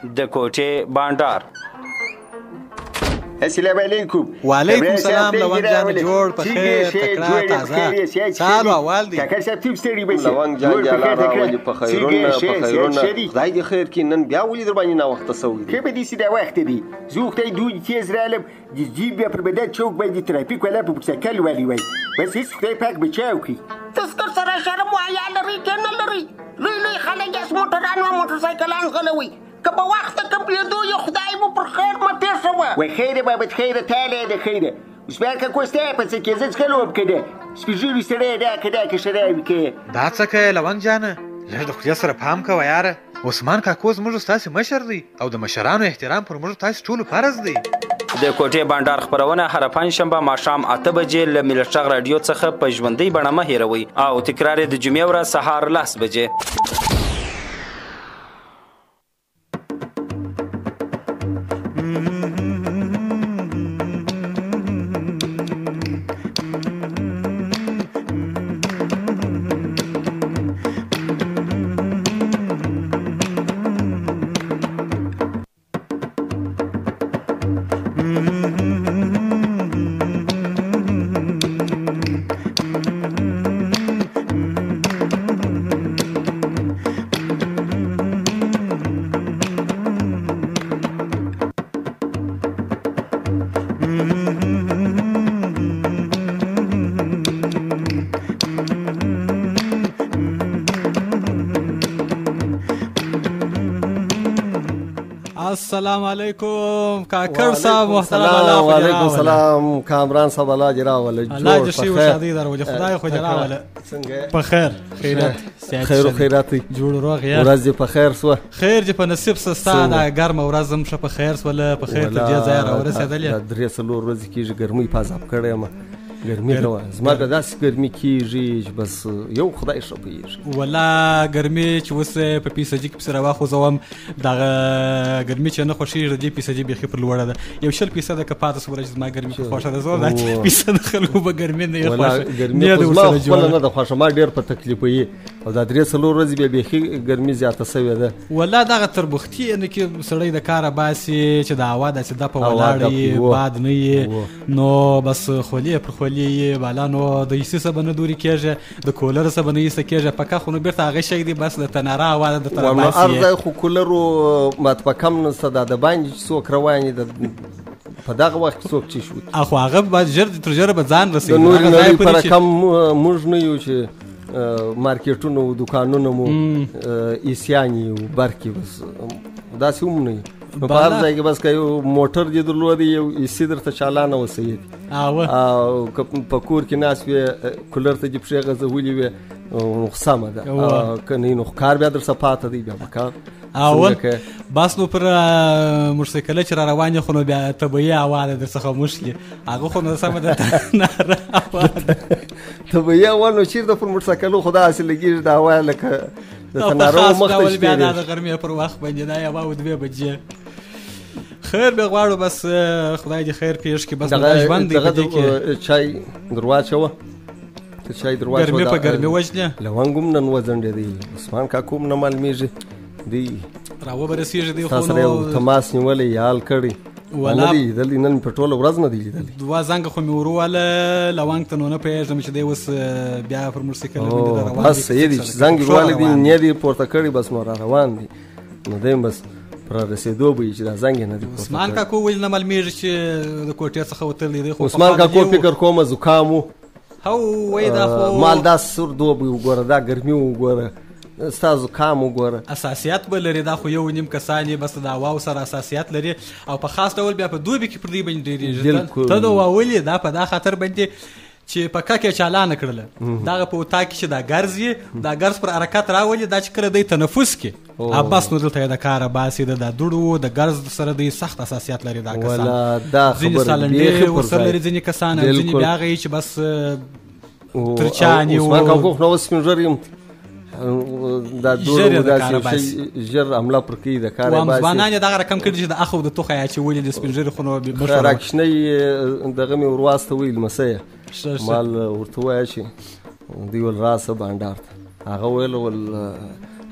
د کوټې بانډار. السلام علیکم. وعلیکم سلام. لونګ جان جوړ په خیر تکړه تازه سالو اول دی. کاکا صاحب تیب ستړي بشي. لونګ جان جالا راولي په خیرونه خدای دې خیر کړي. نن بیا ولې در باندې ناوخته سوي که به دې سي ناوخته دي زه خدای دوی تیز رالم د جیب بیا پر بدن چوک باندې ترافیک والا په موټرسایکل والي وای بس هېڅ خدای پاک بچاو کړي. تذکر سره شرم و حیا لري که نه لري؟ لوی خلک یې موټران او موټرسایکلان غلوي که په وخته کمپلیدو یو خدای مو پر خیر مه پېښوه. وای خیره بابت خیره تاله ده خیره اوس بیا که کوستی په څه کې زه څکلو وکړه سپین ږیري سړی ډاکه شرابي کوي. دا څه کوې لونګ جانه؟ لږ د خدای سره پام کوه یاره. عثمان کاکو زموږ ستاسې مشر دی او د مشرانو احترام پر موږ تاسې ټولو فرض دی. د کوټې بانډار خپرونه هره پنجشنبه ماښام 8 بجې له ملت غږ راډیو څخه په ژوندۍ بڼه مه هېروئ او تکرار یې د جمعې ورځ سهار 10 بجې. السلام علیکم کاکر صاحب محترم. الله وعلیکم السلام کامران صاحب الله جراوله الله جشي و شادي دروله خدای خو جراوله څنګه په خیر خیرات خیر و خیرات جوړ روغ یا ورځ په خیر سو خیر چې په نصیب سستا دا ګرم ورځ هم شه په خیر سول په خیر ته دې ځای را ورسېدل. درې څلور ورځې کېږي ګرمۍ پازاب کړی یم ګرمي نه زما که داسې ګرمي کېږي چې بس یو خدای ښه پوهېږي. والله ګرمي چې اوس په پیسجي کې پسې راواخوځوم دغه ګرمي چې نه خوښېږي د دې پیسجي بیخي پر لوړه ده. یو 100% که پاته شوله چې زما ګرمي خوښه ده زه دا 10% د خلکو به ګرمي نه یې خوښه ګرمي خو زما خپله نه ده خوښه ما ډېر په تکلیفوي او دا 3 څلور ورځې بیا بیخي ګرمي زیاته سوې ده. والله دغه تربختي یعنې کې سړی د کاره باسي چې د هوا داسې دا په ولاړ یې باد نه یې نو بس خولې پر خولې یې بالا نو د ایسي څه به نه دورې کېږي د کولر څه به نه ایسته کېږي پکه خو نو بېرته هغه شی دی بس د تناره هوا د تر باسي هر ځای خو کولرو مات په کم نسته دا د باندې چې څوک روان دي په دغه وخت څوک چې شو خو هغه باید ژر تر ژره به ځان رسوي. د نورې نړۍ په رقم موږ نه یو چې مارکیټونه او دوکانونه مو ایسیان یو برکې بس داسې هم نه یو نو په هر ځای کې بس که یو موټر دې درلودی یو ایسي درته چالانه وسیږي او که په کور کې ناست وې کولر ته دې پښې غځولې وې نو سمه ده که نه نو کار بیا در څه پاته دی بیا به کار اول بس نو پر موټرسایکل چې را روان یې خو نو بیا طبیعي هوا ده در څخه مشکلي هغه خو نو سمه ده تناره هوا ده طبیعي هوا نو چېرته پر موټرسایکلو خو داسې لګېږي د هوا لکه د تنارو مخ ته بیا د غرمې پر وخت باندې دا یوه او 2 بجې خیر به غواړو بس خدای دې خیر پیښ کړي بس دا ژوند دی په دې کې چای درواچوه ته چای درواچوه ګرمي په ګرمي وژنه لونګ هم نن وځنډېدی عثمان کاکو هم نه معلومېږي دی راوبرسېږي دی خو تا سره یو تماس نیولی یال کړی نه دی لیدلی نن په ټوله ورځ نه دی لیدلی 2 زنګه خو مې ورواله لونګ ته نو نه پوهېږم چې دی اوس بیا پر موټرسایکل باندې روان دی بس صحیح دی چې زنګ یې وروالی دی نه دی پورته کړی بس نو را روان دی نو دی بس پر رسېدو به یې چې دا زنګ یې نه دی عثمان کاکو ولې نه معلومېږي چې د کوټې څخه وتلی دی خو عثمان کاکو فکر کومه زکام و هو وای دا خو مال دا سور دوبی وګوره دا ګرمي وګوره ستا زکام وګوره اساسیات به لري دا خو یو نیم کسان یې بس د هواو سره اساسیات لري او په خاص ډول بیا په دوبي کې پر دې باندې ډېرېږي ته د واولې دا په دا خاطر باندې چې په ککه چالانه کړله دغه په وتا کې چې دا ګرځي دا ګرځ پر حرکت راولي دا چې کله دی تنفس کې اباس نو دلته د کاره باسي د دوړو د ګرځ سره دی سخت اساسیات لري دا کسان ولا دا خبر دی ورسره لري ځینې کسان ځینې بیا هغه چې بس ترچانی او عثمان کاکو نو سپین ژر دا دوړو داسې ژر حمله پر کوي د کاره باسي ځوانان یې دغه رقم کړي چې د اخو د توخه اچولي د سپین ژیري خو نو راکشنۍ دغه مې ورواستو ویل مسیه مال ورته وایه چې دوی ول راسه بانډار ته هغه ویل ول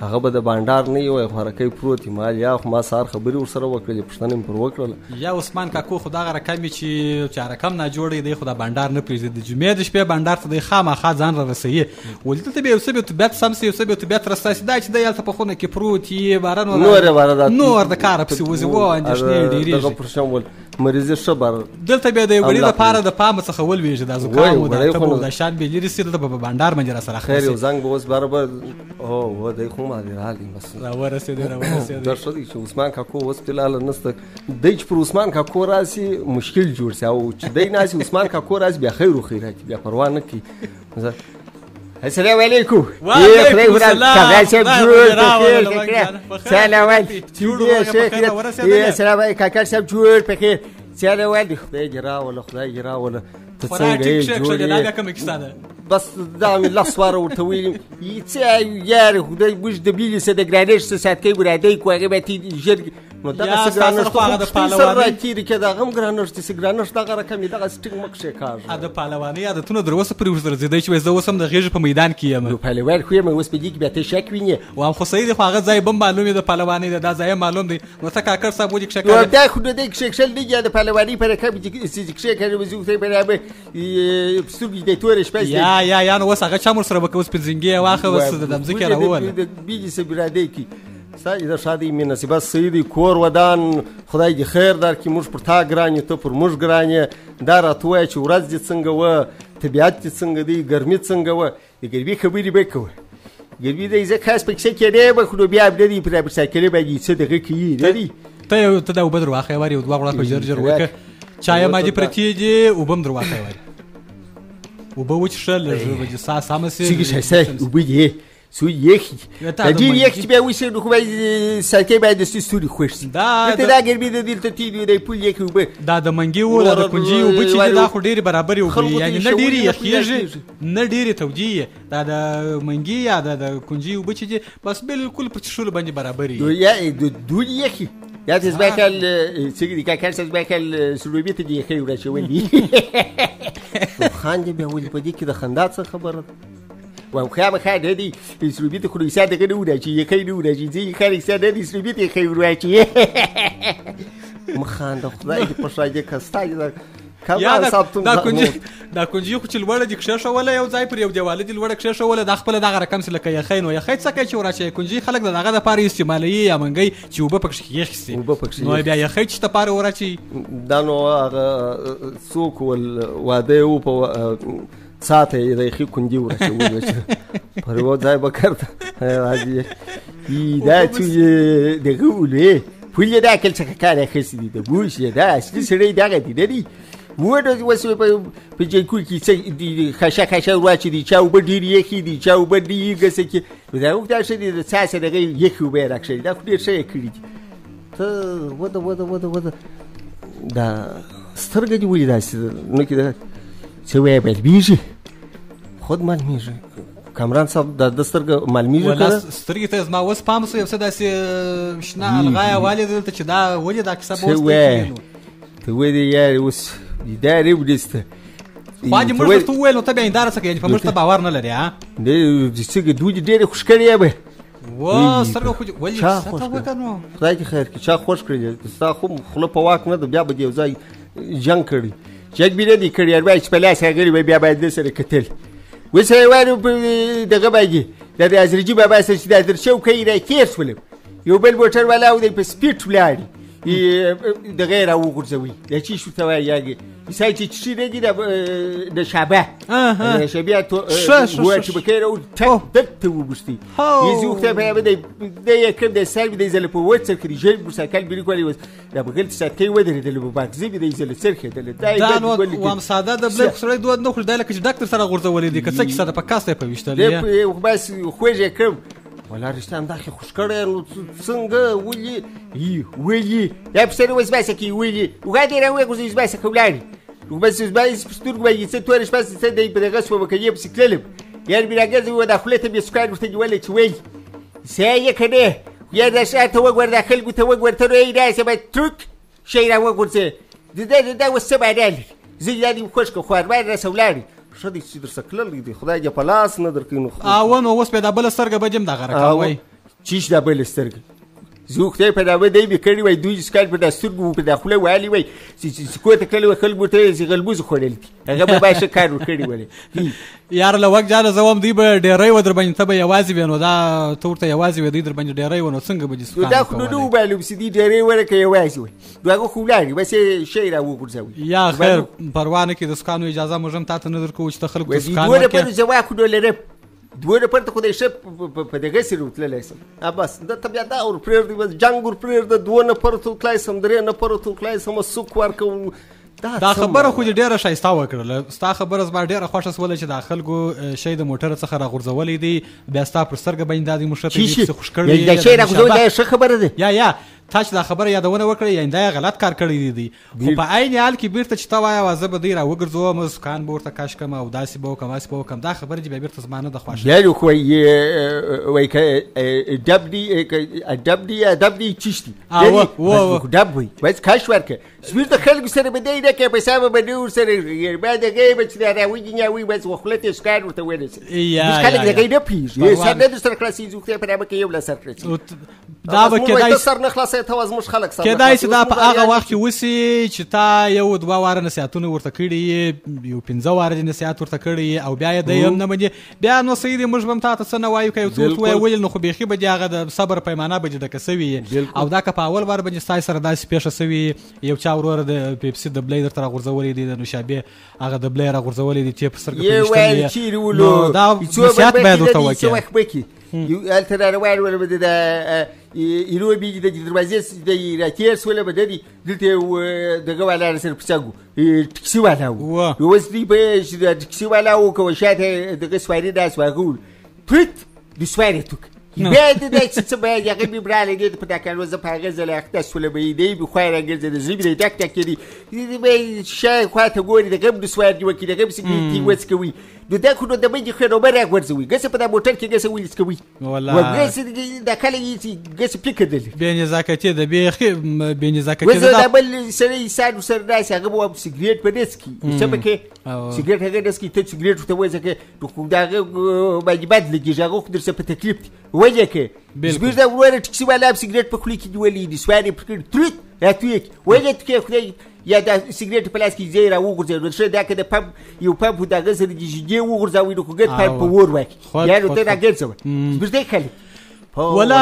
هغه به د بانډار نه وي خوارکۍ پروت وي مال یا خو ما سهار خبرې ورسره وکړلې پوښتنه مې پر وکړله یا عثمان کاکو خو دغه رقم وي چې رقم ناجوړی دی خو د بانډار نه پرېږدي د جمعې د شپې بانډار ته دی خامخا ځان را رسوي ولې دلته به یو څه به طبیعت سم سي یو څه به طبیعت رستاسي دا چې دی هلته په خونه کې پروت وي باره نور د کاره پسې وځي و اندېښنې ډېرېږي دغه پر شان ول مریضي ښه بر دلته بیا د یو غړي دپاره د پامه څخه ولوېږي دا زکام و دا تب و دا شان بې لرې سي دلته به په بانډار باندې را سره خیر یو زنګ به اوس برابر او دی خو ما دې راغلی بس راورسېدی دا ښه دی چې عثمان کاکو اوس فلحاله نسته دی چې پر عثمان کاکو راسي مشکل جوړ سي او چې دی ناسي عثمان کاکو راسي بیا خیر و خیرات بیا پروا نه کوي السلام علیکم وعلیکم السلام کاکا صاحب جوړ پکې سلام علیکم خدای دې راوله خدای دې راوله ته څنګه یې جوړې بس دا مې لس واره ورته ویلي څه یار خدای موږ د بیلې څه د ګرانښت څه ساتکۍ ورادی کو هغه به تی ژر نو دغه څه ګرانښت خو سر راتېرې که د هغه هم ګرانښت دي څه ګرانښت دغه رقم یې دغسې ټینګ مه کښېکاږه د پهلوانۍ عادتونه در اوسه پرې ورځېدی چې زه اوس هم د غېږې په میدان کې یم نو پهلوان خو یم اوس په دې کې بیا ته شک وینې وایم خو صحیح دی خو هغه ځای به هم معلوم وي د پهلوانۍ دی دا ځای معلوم دی نو ته کاکړ صاحب ولې کښېکاږې دا خو د دې کښېکښل نه دي د پهلوانۍ په رقم چې کښېکاږې زه خدای برابر سترګې د تورې شپه یا نو اوس هغه چم ورسره به کوي اوس پنځنګې یې واخه اوس د مځکې یې راووله د بیجې څه برادۍ کې ستا د شادۍ مې نصیبت صحیح دی کور ودان خدای دې خیر درکړي موږ پر تا ګران یو ته پر موږ ګران یې دا راته ووایه چې ورځ دې څنګه وه طبیعت دې څنګه دی ګرمي څنګه وه د ګرمي خبرې به کوه ګرمي دی زه خاص په کیسه کېدی به خو نو بیا نه دي پر سایکلې باندې څه دغه کوي نه دي ته دا اوبه در واخلې وارې یو دوه غوړه په ژر ژر وکړه چای مادي پرتې دي اوبه هم در واخلې وارې اوبه وڅښه لږ به دې ساه سمه سي څنګه ښایسته اوبه دي سوی یخی دا ډېر یخ چې بیا وایسې نو خو باید سایکۍ باید دستي ستوري خوښ شي دلته دا ګرمي د دلته تېل دی پول یخ اوبه دا د منګي و دا د کنجي اوبه چې دي دا خو ډېرې برابرې اوبه یعنې نه ډېرې یخېږي نه ډېرې تودې دا د منګي یا د کنجي اوبه چې دي بس بالکل پر څښلو باندې برابرې یا د دوړې یخي یا ته زما خیال څنګه دي کاکړ صاحب زما خیال سروبي ته دې یخۍ وراچولي خاندې بیا ولې په دې کې د خندا څه خبره ده وایم خامخا نه دي سروبي ته خو عیسی دغه نه وراچي یخۍ نه وراچي ځینې خلک عیسی نه دي سروبي ته یخۍ وراچي مه خانده خدای دې په شا دې که ستا دا کنجي خو چې لوړه دي کښېښوله یو ځای پر یو دیواله دي لوړه کښېښوله دا خپله دغه رقم سي لکه یخۍ نو یخۍ څه کوي چې وراچوي کنجي خلک د هغه دپاره استعمالوي یا منګی چې اوبه پکښې یخ سي نو بیا یخۍ چې دپاره وراچوي دا نو هغه څوک ول واده یې و په ساعته یې د یخي کندي وراچولو چې پر یوه ځای به کرته دا څو یې دغه ولې پول یې دا عقل څخه کار اخیستی دي د بوش یې دا اصلي سړی دغه دي نه دي اوس په جیکو کې څه خشه خشه واچي دي چا اوبه ډېرې یخې دي چا اوبه ډېرې ګسه کې نو دا دا ښه دي د څاڅه دغه یخې اوبه یې راکښلي دا خو ډېر ښه یې کړي دي ته وده دا سترګه دې ولې داسې نه کې ده څه وایې معلومېږي خود معلومېږي کامران صاحب د سترګه معلومېږي که سترګې ته زما اوس پام سو یو څه داسې شنه الغایه والې دلته چې دا ولې دا کیسه به اوس ته وایې یار اوس دا ریبلسته خو دې موږ درته وویل نو ته بیا هنداره څه کوې یعنې په موږ ته باور نه لرې څنګه دوی دې ډېرې خوښ کړې به سترګه خو ولې څه ته وکړ نو خدای دې خیر کړي چا خوښ کړي ستا خو خوله په واک نه ده بیا به دې یو ځای جنګ کړي جنګ مې نه دي کړی یار وایي چې په لاس راغلي وای بیا باید نه سره کتل اوس یې وایو دغه باندې دا د ازرجي بابا سره چې دا در چوکۍ راکېر شولم یو بل موټر والا و دی په سپیډ ولاړي دغه یې راوغورځوي دا چې شو ته وایي یاګې مثال چې چی نه دي د شابه شابه چې به کې راو ټک دلته وبوشتي یې زوخته به د یکم د سر د زل په وڅ کړي جل بوسکل بری کولی وس دا بغل ساتکې ودرېدل په باغ زی د زل سرخېدل دا نو وام ساده د بلک سره دوه نو خل دایله چې ډاکټر سره غورځولې دي که څه کیسه په کاسته په وشتلې خو بس خوځې کړم ولا رښتیا همداسې خوش کړی نو څنګه ولي یا په سر اوس باسه کې ولي وغادي راوغورځي اوس باسه کولاړي بس باید سترګو باید څه تورې شپه څه دی په دغه شوه که یې پسې تللم یار مې راګرځوي و دا خولې ته مې سکار ورته نیولی چې وایي څه یې که نه یا دا شا ته وګوره دا خلکو ته وګوره ته نو یې داسې باید ټوک شی راوغورځې دا اوس څه معنا لري زه دا دې خوښ کړه خوارمان راسه ولاړې ښه دی چې درسه کللی دی خدای دې په لاس نه درکوي نو نو اوس بیا دا بله سترګه به دې هم دغه رقم وایي چیش دا بل سترګه زه خدای په نامه دی مې کړي وای دوی سکال په دا سترګو په دا خوله وهلي وای چې کور ته تللی وای خلکو ورته چې غلبوز خوړل دي هغه به باید ښه کار ورکړي ولې یار له وخت جاله زه هم دوی به ډېری و در باندې ته به یوازې وې نو دا ته ورته یوازې وې دوی در باندې ډېری و نو څنګه به دې نو دا خو نو نه معلوم چې دوی ډېری وله که یوازې وای نو هغه خو ولاړې بس یې شی را وغورځوي یا خیر پروا نه کړي د سکانو اجازه موږ هم تا ته نه درکوو چې ته خلکو ته سکان ورکړې دوه زه خو نو لرم دوه پرته خو د ښه په دغه سره وتللی سم بس د ته بیا دا ور پرېږدي بس جنګ ور پرېږده دوه نفر ته وتلی سم درې نفر ته وتلی سم سوک ورکوم دا خبره خو دې ډېره ښایسته وکړله ستا خبره زما ډېره خوښه سوله چې دا خلکو شی د موټر څخه راغورځولی دی بیا ستا پر سترګه باندې دا دوی مشرته دي پسې خوش کړی دا شی راغورځول دا ښه خبره ده یا تا چې دا خبره یادونه وکړې یعنې دا یې غلط کار کړی دی خو په عین حال کې بیرته چې ته وایه زه به دوی را وګرځوم سکان به ورته کش کړم او داسې به وکړم هسې به وکړم دا خبرې چې بیا بیرته زما نه ده خوښه یعنې خو وایي که ډب دي ادب دي چیش دي ډب وایي باید کش ورکړه زموږ د خلکو سره به دی نه کوې پیسه به نه ورسره باید دغه به چې دا راوځي نه وایي بس خوله ته سکان ورته ورسوي زموږ خلک دغه نه پوهېږي سر نه در سره خلاصېږي خدای په نامه کې یو له سر کړي دا به کېدای سر نه خلاصوي ته زموږ خلک سر کېدای چې دا په هغه وخت کې وسي چې تا یو دوه واره نصیحتونه ورته کړي یو 15 واره دې نصیحت ورته کړي او بیا یې دی هم نه مني بیا نو صحیح دی موږ به هم تا ته څه نه وایو که یو څه ورته وویل نو خو بیخي به دې هغه د صبر پیمانه به دې ډکه سوي او دا که په اول وار باندې ستا سره داسې پیښه سوي یو چا وروره د پیپسي دبلی درته راغورځولی دی د نوشابې هغه دبلی راغورځولی دی چې په سترګه نو دا نصیحت باید ورته وکړې هلته را روان ول به د ایرو بیجي د دروازې د راتیر سوله به د دلته دغه والا سره پڅګو ټکسي والا و اوس دی به د ټکسي والا او کو شاته دغه سواری داس واغول پټ د سواری توک بیا د څه به هغه به براله دې په تاکل وز په هغه ځل اخته سوله به دی به خو راګرځي د زیبره ټک ټک کړي دې به شای خواته ګوري دغه د سواری وکړي دغه بسګي وڅ کوي دا خو د بده خو به راغورځوي ګس په د موټر کې ګس ویل کوي والله ګس د کله یې ګس پکدل به نزاکتي د بیخي به نزاکتي دا بل سره ساده سره داسې هغه به سیګریټ په دس کې څه پکې سیګریټ هغه دس کې ته سیګریټ ته وځه کې دا باندې بد لګي هغه خو درسه په تکلیف وجه کې زبیر دا وره ټکسي والا سیګریټ په خولي کې دی ولې د سواري په تریت راتوي وجه کې خدای یا دا سیګریټ په لاس کې ځای را وګرځي نو دا که د پب یو پب دا غزر دي وګرځوي نو ګټ پب په ور وای یا نو ته راګرځوي زبیر دې خالي ولا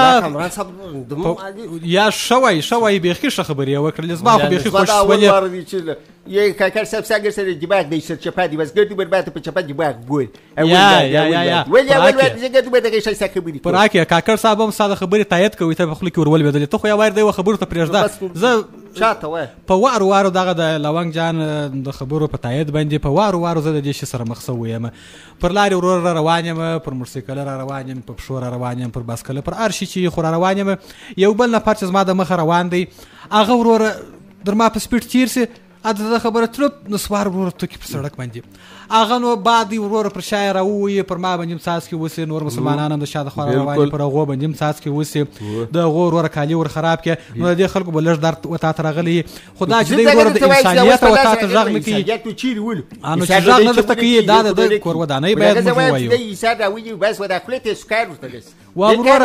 یا شوي بیخي خبرې وکړل زما خو بیخي خوش ولې یه کاکر سب ساگر سر دیباغ دیشتر چپادی بس گردو برباته په چپا دیباغ گول یا ولی اول زګردو به دغه شي خبرې پراکه کاکر صاحب هم ساده خبرې تایید کوي ته په خپل کې ورول بدل ته خو یا وای دی خبرو ته پرېږده زه چاته وای په وارو دغه د لونګ جان د خبرو په تایید باندې په وارو زه د دې شي سره مخسو یم پر لارې ورور روان یم پر موټرسایکل روان یم په پښو روان یم پر باسکل پر ارشي چې خو روان یم یو بل نه پرچ زما د مخ روان دی هغه ورور در ما په سپیډ تیر سي اته خبره تر نو سوار ورور ته کې پر سړک باندې اغه نو بعد ورور پر شاعر او پر ما باندې ساس کې وسه نور مسلمانانو د شاده خور رواني پر غو باندې ساس کې وسه د غور ور کالی ور خراب کې نو د خلکو بلش درد وتا ترغلی خدا چې د ورور د انسانيت او تا ته ژغ نکي یا تو چیر ول انو چې ژغ نه درته کې دا د کور ودانې باید مو وایو دی ساده وی بس ودا خپلته سکار ورته ورور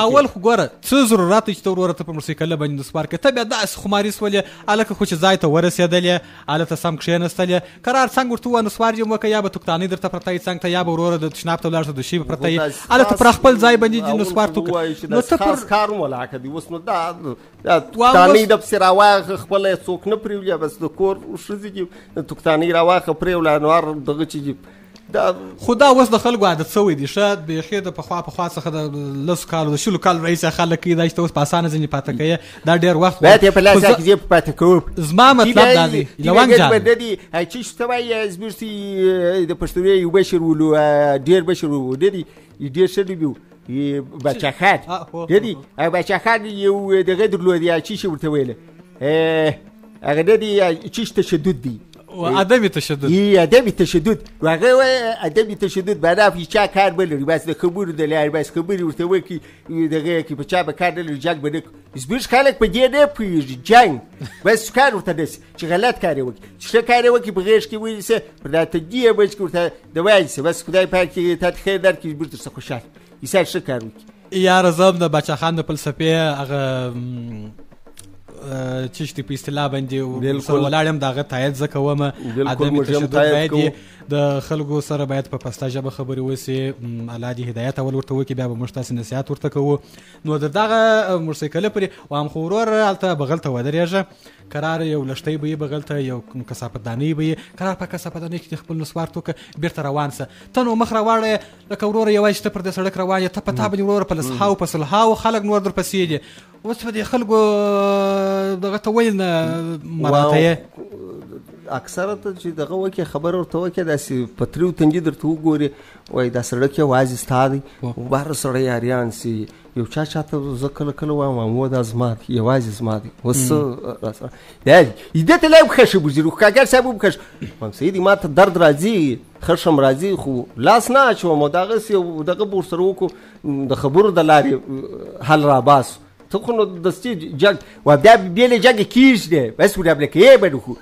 اول خو ګوره څه ضرورت چې ورور ته په موټرسایکل باندې سپار کې ته بیا داس خماري سولې الکه خو چې ځای ته ورسېدلې الته سم کښینستلې قرار څنګه ورته ونه سوار یم وکیا به توکتانی درته پرتای څنګه ته یا به ورور د شناب ته ولر د شی پرتای الته پر خپل ځای باندې نو سوار تو نو ته پر کارو ملاکه دی وس نو دا توکتانی د سراوه خپل څوک نه پریولیا بس د کور شزي توکتانی راوخه پریول انوار دغه چی دا خدا وس د خلکو عادت سوی دي شاد به خې د پخوا څخه د لس کال د شلو کال رئیس خلک دا چې اوس په اسانه ځنی پاتې کوي دا ډیر وخت به ته په لاس کې زی پاتې کوم زما مطلب دا دی لوانګ جان د دې چې شتوي زبرتي د پښتوري یو بشر ولو ډیر بشر ولو د دې ډیر څه دی بچاخات د دې بچاخات یو دغه درلودي چې ورته ویل هغه د دې چې تشدد دی ادبي تشدد ادبي تشدد هغه ادبي تشدد بعد في چا کار بلري بس د خبرو د لار بس خبري ورته وکی دغه کی په چا به کار د جنگ بده زبرش خلک په دې نه پیږي جنگ بس کار ورته دس چې غلط کار وکي چې کار وکي په غیش کې وایي سه پر دا ته دی به ورته د وایي بس خدای پاک ته خیر در کې برته خوشاله یې څه کار وکي یاره زه هم د باچا خان د فلسفې هغه چې په اصطلاح باندې سره ولاړ یم د هغه تایید زه کوم. عدم تشدد باید د خلکو سره باید په پسته ژبه خبرې وسي. الله دې هدایت اول ورته وکړي، بیا به موږ تاسې نصیحت ورته کوو. نو د دغه موټرسایکل پورې وام خو ورور هلته بغل ته ودرېږه، قرار یو لښتۍ به یې بغل ته، یو کثافتدانۍ به یې قرار په کثافتدانۍ کې خپل نسوار توکه بیرته روان سه. ته نو مخ راواړه لکه وروره یوازې ته پر دې سړک روان یې، ته په تا باندې وروره په لسهاو په سلهاو خلک نور درپسې دي. اوس به دې خلکو دغه ته ولې نه مراته اکثره ته چې دغه وکړي خبره ورته وکړي داسې په تریو تندي درته وګوري وایي دا سړک یوازې ستا دی، بهر سړی یاریان سي. یو چا چاته زه کله کله وایم مامو دا زما دی، یوازې زما دی. اوس ده ته لا بخښه بوزي روښکاګر صاحب وبخښ مام سیدي ما ته درد راځي خشم راځي خو لاس نه اچوم. دغسې یو دغه به ورسره وکړو د خبرو د لارې حل راباسو. ته خو نو دستي جګ و بیا بېلې جګې کېږدې بس ورابلکې به خو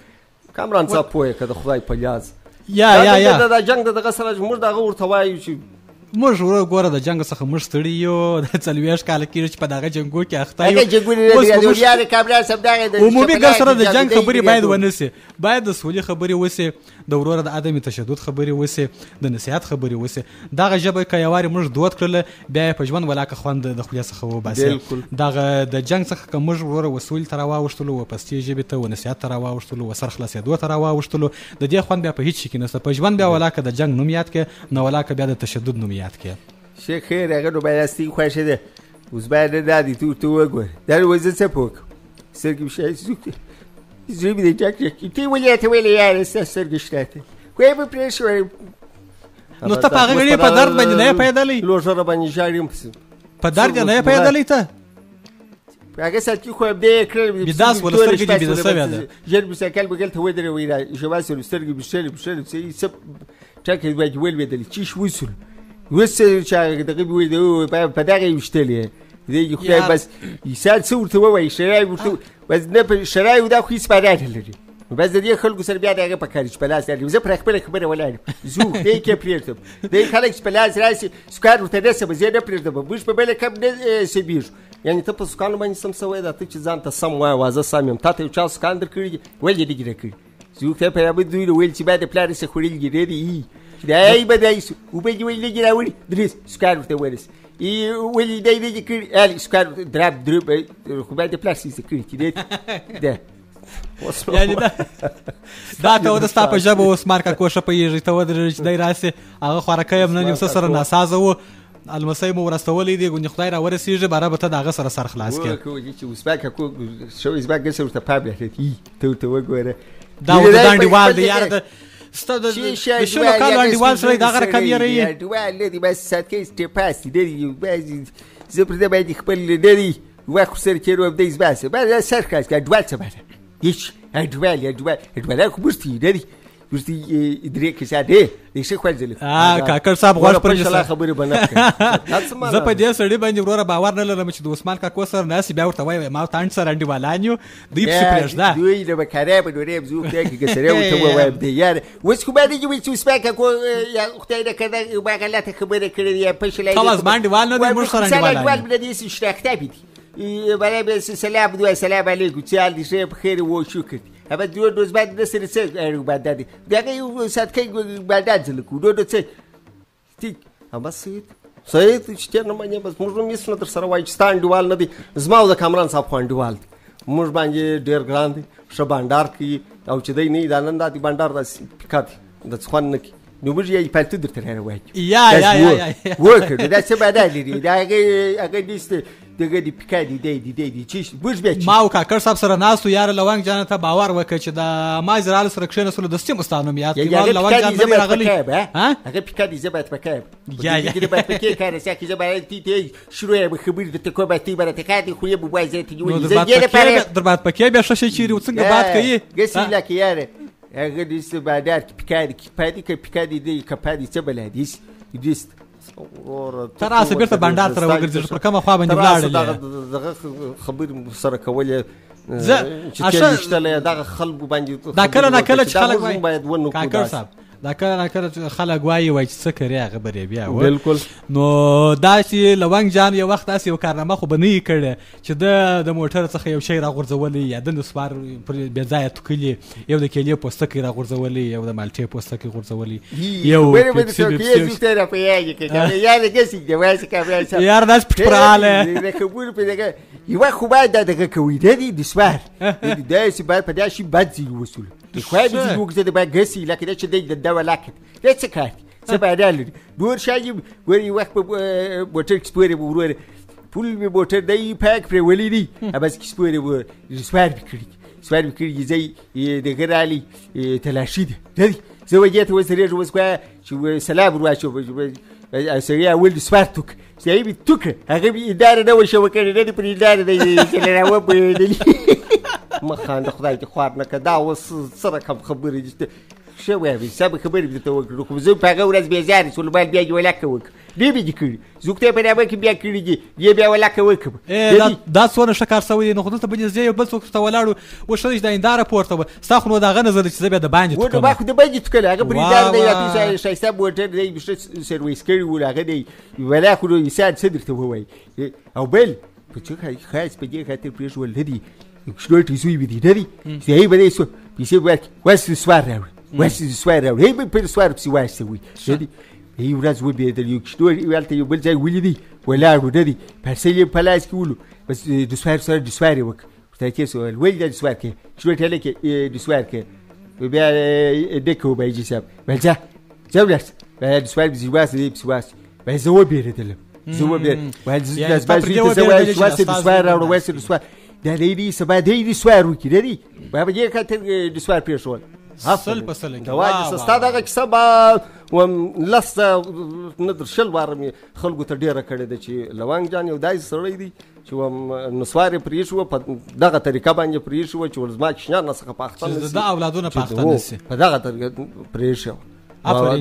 کامران صاحب پوهه که د خدای په لیاز دا جنګ د دغه سره موږ دغه ورته وایو چې موږ ګوره د جنګ څخه موږ ستړي یو. د 40 کاله کېږي چې په دغه جنګو کې اخته یو. عمومي ګر سره د جنګ خبرې باید ونه سي، باید د سولې خبرې وسي، د وروره د عدم تشدد خبرې وسي، د نصیحت خبرې وسي. دغه ژبه که یوارې موږ دود کړله بیا یې په ژوند ولاکه خوند د خولې څخه وباسي. دغه د جنګ څخه که موږ وروره و سولې ته راواوښتلو، و پستې ژبې ته، و نصیحت ته راواوښتلو، و سر خلاصېدو ته راواوښتلو، د دې خوند بیا په هېڅ شي کې نشته. په ژوند بیا ولاکه د جنګ نوم یاد کړې، نه ولاکه بیا د تشدد نوم یاد کړې. شیخ خیر هغه نو باید استیق خوښه ده اوس باید دادی تو وګور دا وځه څه پوک سرګي شای زوکته زوی دې ټاک تی ولې ته ولې یار سرګي شته کوی په پریشر نو ته هغه غړي په درد باندې نه پیدلې لوژره باندې شاړم په درد نه پیدلې ته هغه ساتي خو به کړل بداس ولا سرګي دې بداسه ده جن بسکل بغل ته ودرې ویرا شواس سرګي بشل سب ټاک وایي ول ودلې چیش وسل وسه چې دغه ویډیو په دغه وشتلې دی خو بس یسال څورته وای شرای ورته بس نه په شرای ودا خو هیڅ پاره نه لري. بس د دې خلکو سره بیا دغه په کارچ پلاس دی زه پر خپل خبره ولاړ زو دې کې پریرته دې خلک پلاس راسي سکار ورته دسه به زیاده پریرته به بوش په بل کب نه سبیر یعنی ته په سکان باندې سم سوې دا ته چې ځان ته سم وای وازه سم ته ته چا سکان در کړی ولې دې ګره کړی زو ته په ابد دوی ویل چې بعد پلار سره خوري ګری دای بدایس او به ویل ګراوري درس سکار ورته ورس ای ویل دې کړی ال سکار درب خو بعد پلاستیک کړی دې ده یعنی دا ته د ستا په ژبه اوس مارکه کوشه پیږي ته ودرې چې دی راسي هغه خوراکه هم نه نیمسه سره ناسازه و المسای مو ورستولې دی ګونې خدای را ورسیږي باره به ته د هغه سره سر خلاص کړې چې اوسباک کو شو اوسباک ګسر ته پابل ته وګوره دا و د انډیوال دی یار د ستاد د شنو کال انډیوال سره دا غره کوي ری انډیوال دی بس ساتکې سټپاس دی بعضی زبر د باندې خپل دی وخت سره کېرو د ایزباسه بعد سر خلاص کړ دوال څه باندې هیچ ادوال خو برستی دی برستی درې کې ساده دې څه خوځل کاکر صاحب غوښ پر مثلا خبره بنه زه په دې سړي باندې وروره باور نه لرم چې د عثمان کاکو سره ناس بیا ورته وای ما تاند سره انډیوالانیو دوی په پرېږده دوی د بکاره په ډورې بزو کې سره ورته وای دی یار وڅ خو باندې چې عثمان کاکو یا خدای دې کړه یو باغلته خبره کړې یا پښلای خلاص باندې وال نه دی موږ سره انډیوالان دې شتاکته بي برای به سلام دو سلام علیکم چال دی شب خیر و شکر اما دو روز بعد نسر سه رو بعد دادی دیگه یو ساعت که بعد دادل کو دو سه تیک اما سید چې نه باندې بس موږ هم یې در سره وای چې ستان دیوال نه دی زما او د کامران صاحب خوان دیوال موږ باندې ډیر ګران دي ش بانډار کی او چې دی نه د نن د بانډار د پکات د څخون نه کی نو موږ یې پالتو درته راوای یا وکړه دا څه بدل لري دا هغه دېسته دغه دی پکادي دی چې بوج بیا ما او کاکر صاحب سره ناسو یار لوانګ جان ته باور وکړ چې د ما زرال سره کښنه سره د سیمستانو میات کې لوانګ جان باندې راغلی ها هغه پکادي زبات پکاب یا دې به پکې کار سکه زبات تی شروع به خبر د تکو به تی بره تکادي خو یې بوای زه تی وي زه یې لپاره در بعد پکې بیا ششه چیرې وڅنګه بات کوي ګسې لکه یار هغه دې څه بعد پکادي دی کپادي څه بلادیس دې تر اوسه بیرته بانډار سره وګرځي پر کومه خوا باندې ولاړل دغه خبر سره کولې چې چې دغه خلکو باندې دا کله نه کله چې خلک باید ونو کاکر صاحب دا کله کله خلک وایي چې څه کوي هغه به بیا بالکل. نو داسې لونګ جان یو وخت داسې یو کارنامه خو به نه یې کړې چې د موټر څخه یو شی راغورځولی یا د نسوار بې ځایه توکلي یو د کیلې پوستکی راغورځولی یو د مالټې پوستکی غورځولی یو یار داسې پټ پراله یوه خو باید دغه کوي د سوار داسې باید په داسې بد ځای ووسول خدای به دې وکړي د باید ګسي لکه دا چې دی د ده ولاکت دا څه کار دی څه پیدا لري نور شاید ګورې یو وخت په موټر کې سپورې به وروره پول مې موټر دی پاک پرېولی دی بس کې سپورې به سوار مې کړي ځای دغه رالي تلاشي ده دی زه وجې ته وسرېږم اوس چې سلام ور واچوم سړی اول د سوار توک سړی مې توکه هغه مې اداره نه وشوه کړې نه دي پر اداره دی چې راوبهېدلي مه خانده خدای دې خوار نه کړه دا اوس څه رقم خبرې دي ښه وایي سمه خبرې مې درته وکړو خو زه په هغه ورځ بېزاره شولم باید بیا یې ولاکه وکړم نه مې دي کړي زوکته په نامه کې بیا کړي دي یې بیا ولاکه وکړم دا څونه ښه کار سوی دی نو خو دلته بلې یو بل څوک ورته ولاړو اوس ښه دی چې دا هنداره پورته وه ستا خو نو د هغه نظر دی چې زه بیا د باندې توکم ما خو د باندې توکل هغه بریدار دی یا ښایسته موټر دی ښه سرویس کړي وو هغه دی ولا خو نو انسان څه درته ووایي او بل په څه خاص په دې خاطر پرېښول نه دي شنوټې زوی مې دی نه دی صحیح به دی سو پیسې به ورکړي واسې سوار راوړي واسې سوار راوړي هی به په سوار پسې واستوي نه دی هی ورځ وبېدل یو شنوټ هلته یو بل ځای ولیدی ولاړو نه دی پارسل یې په لاس کې ولو بس د سوار سره د سوار یې وکړ ورته تېر سو ویل ولې دا د سوار کوې شنوټ هلکې د سوار کوې بیا ډکه وبایجي صاحب ویل ځه ولاړ شه د سوار پسې واسه دی پسې واسه ویل زه وبېرېدلم زه وبېرېدم ویل زه وایي واسه د سوار راوړه واسه د سوار دا دی سبا دی سوار وکړي نه دی به په دې خاطر د سوار پرېښول سل په سل دا وایي ستا دغه کیسه به لس نه در شل واره مې خلکو ته ډېره کړې ده چې لونګ جان یو داسې سړی دی چې نسوار یې پرېښوه په دغه طریقه باندې پرېښوه چې ول زما کشنیانو څخه پاخته نه شي د اولادونه پاخته نه شي په دغه طریقه پرېښوه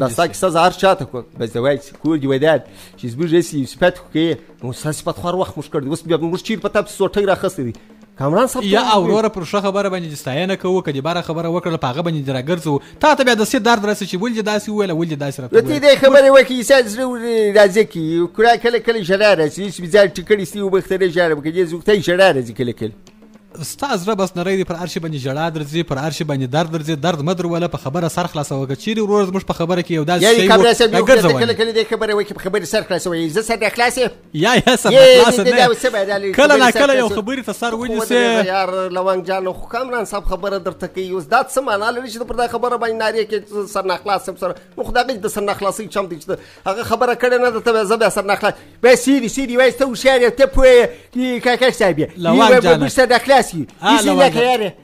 دا ستا کیسه زه هر چاته کوم بس دا وایي چې کور دې ودان چې زموږ هسې صفت خو کوې نو ستا صفت خوار وخت موږ کړی اوس بیا موږ چیرې په تا پسې سوټۍ راخستی دی کامران صاحب یا اوروره پر ښه خبره باندې ستاینه کوو که دې باره خبره وکړله په هغه باندې دې راګرځوو تا ته بیا د سید درد رسي چې ولې دې داسې وویله ولې دې داسې راته ته دې خبرې وکړي انسان زړه راځي کړي کله کله ژړا راځي چې ځان ټیکړی ستي وبختره ژړا که دې زوکتی ژړا راځي کله کله ستا زړه بس نری دی پر هر شي باندې ژړا درځي پر هر شي باندې درد درځي درد مه دروله په خبره سر خلاصوه که چیرې ورور زموږ په خبره کې یو داسې شی کله کله دې خبره وکړي په خبرې سر خلاصوي زه سر خلاص یا سر خلاص نه کله نه کله یو خبرې ته سر ونیسې یار لونګ جان خو کامران صاحب خبره درته کوي اوس دا څه معنا لري چې پر دا خبره باندې نارې کې سر نه خلاص سره نو خو دغه د سر نه خلاصي چم دي چې هغه خبره کړې نه ده ته زه بیا سر نه خلاص به سیدی وایي ته هوښیار یې ته پوهې کاکا صاحب لونګ جان سر خلاص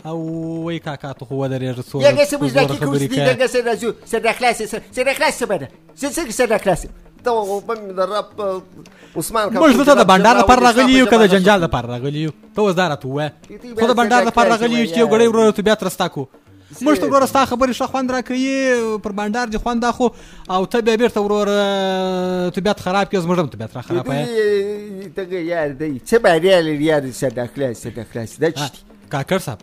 او وای کاکا ته خو ودرېږه څو یا ګسې موږ راکې کوم چې دې ګسې راځو سر خلاص څه بده څه سر خلاص ته په رب عثمان موږ دلته د بانډار لپاره راغلي یو که د جنجال لپاره راغلي یو ته اوس دا راته ووایه خو د بانډار لپاره راغلي یو چې یو ګړی ورور ته بیا ترستا کو موږ ته وروره ستا خبرې ښه خوند راکوي پر بانډار دې خوند اخو او ته بیا بېرته وروره طبیعت خراب کړې زموږ هم طبیعت را خراب یې دغه یار دی څه بریا لري یار صداخلاص دا چی کاکړ صاحب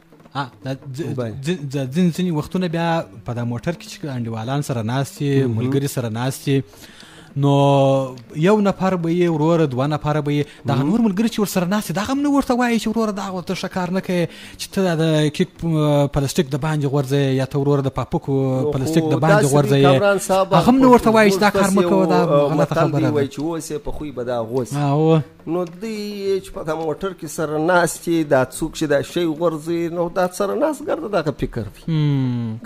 ځینې وختونه بیا په دا موټر کې چې انډیوالان سره ناست یې ملګري سره ناست یې نو یو نفر به یې وروره دوه نفره به یې دغه نور ملګري چې ورسره ناست دي دغه هم نه ورته وایي چې وروره دغه ته ښه کار نه کوې چې ته د کیک پلاستیک د باندې غورځوې یا ته وروره د پاپکو پلاستیک د باندې غورځوې هغه هم نه ورته وایي چې دا کار مه کوه دا غلطه خبره ده چې اوس یې په خوی به دا غوس نو دوی چې په دا موټر کې سره ناست چې دا څوک چې دا شی غورځوي نو دا سره ناست ګرده دغه فکر دی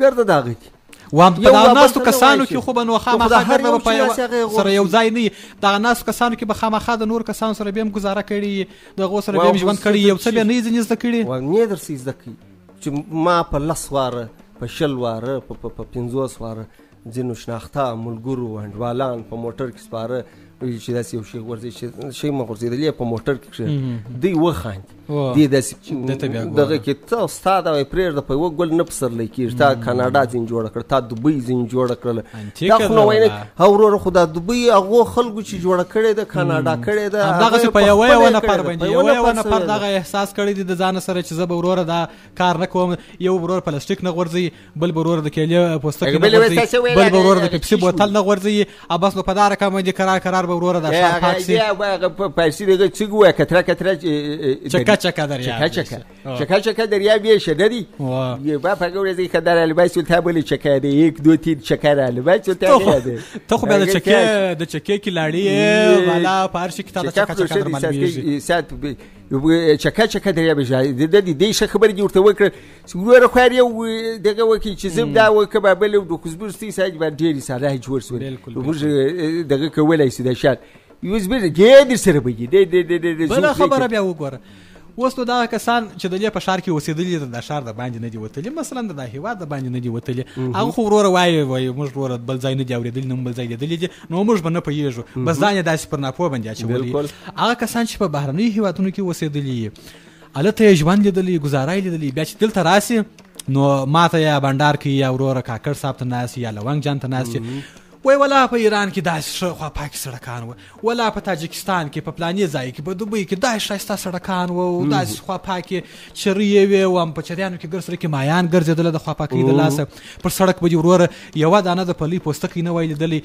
ګرده دغه دی وام په دغه ناستو کسانو کې خو به نو خامخا ګرده به سره یو ځای نه وي دغه ناستو کسانو کې به خامخا د نور کسانو سره بیا هم ګزاره کړي د هغو سره بیا هم ژوند کړي یو څه بیا نه یې ځینې زده کړي نه در څه زده کړي چې ما په 10 واره په 20 واره په 50 واره ځینو شناخته ملګرو انډوالان په موټر کې سپاره چې داسې یو شی غورځي شی مه غورځېدلی په موټر کې دوی وخاندي دې داسې دغه کې ته ستا دا پرېږده په یوه ګل نه پسرلی کېږي. تا کاناډا ځینې جوړه کړه، تا دوبۍ ځینې جوړه کړله، دا خو نه وایي نه. وروره خو دا دوبۍ هغو خلکو چې جوړه کړې ده کاناډا کړې ده همدغسې په یوه نفر باندې یوه نفر دغه احساس کړی دی د ځانه سره چې زه به وروره دا کار نه کوم. یو وروره پلاستیک نه غورځوي، بل به وروره د کیلې پوستکي نه غورځوي، بل به وروره د پیپسي بوتل نه غورځوي، او بس نو په دا رقم باندې کرار به وروره دا ښار پاک سي. په فارسي دغه څه وایي کتره چکه دریاب چکه دریاب یې شده دی. با په ورځ کې در الباس ولته بل چکه دی 1 2 3 چکه را الباس ولته دی. ته خو بیا د چکه کې لاړې والا پارشي کې تا د چکه در معلومیږي سات چکه دریاب د دې ښه خبرې دې ورته وکړه. وروره خو یو دغه وکړي چې زه دا وکړه بل د کوزبرستي ساج باندې ډېرې ساده جوړ شول. موږ دغه کولای شي د شات یو زبر ګې سره بګي بل خبره بیا وګوره. اوس نو دا کسان چې د دې په ښار کې اوسېدلي د ښار د باندې نه دي وتلي، مثلا د هېواد د باندې نه دي وتلي، هغه خو وروره وایي موږ وروره بل ځای نه دي اورېدلي، نه بل ځای لیدلي دي، نو موږ به نه پوهېږو، بس ځان یې داسې پر ناپوه باندې اچولي. هغه کسان چې په بهرنیو هېوادونو کې اوسېدلي هلته یې ژوند لیدلی، ګزاره یې لیدلی، بیا چې دلته راسي نو ماته یا بنډار کې یا وروره کاکړ صاحب ته ناست یا لونګ جان ته ناست وای ولا په ایران کې داسې ښه خوا پاکي سړکان وو، ولا په تاجکستان کې په پلاني ځای کې په دوبۍ کې داسې ښایسته سړکان وو، داسې خوا پاکي چرې یې وې او په چریانو کې ګر سره کې مایان ګرځېدله د خوا پاکۍ د لاسه. پر سړک به دې وروره یوه دانه د پلۍ پوستکی نه وای لیدلی،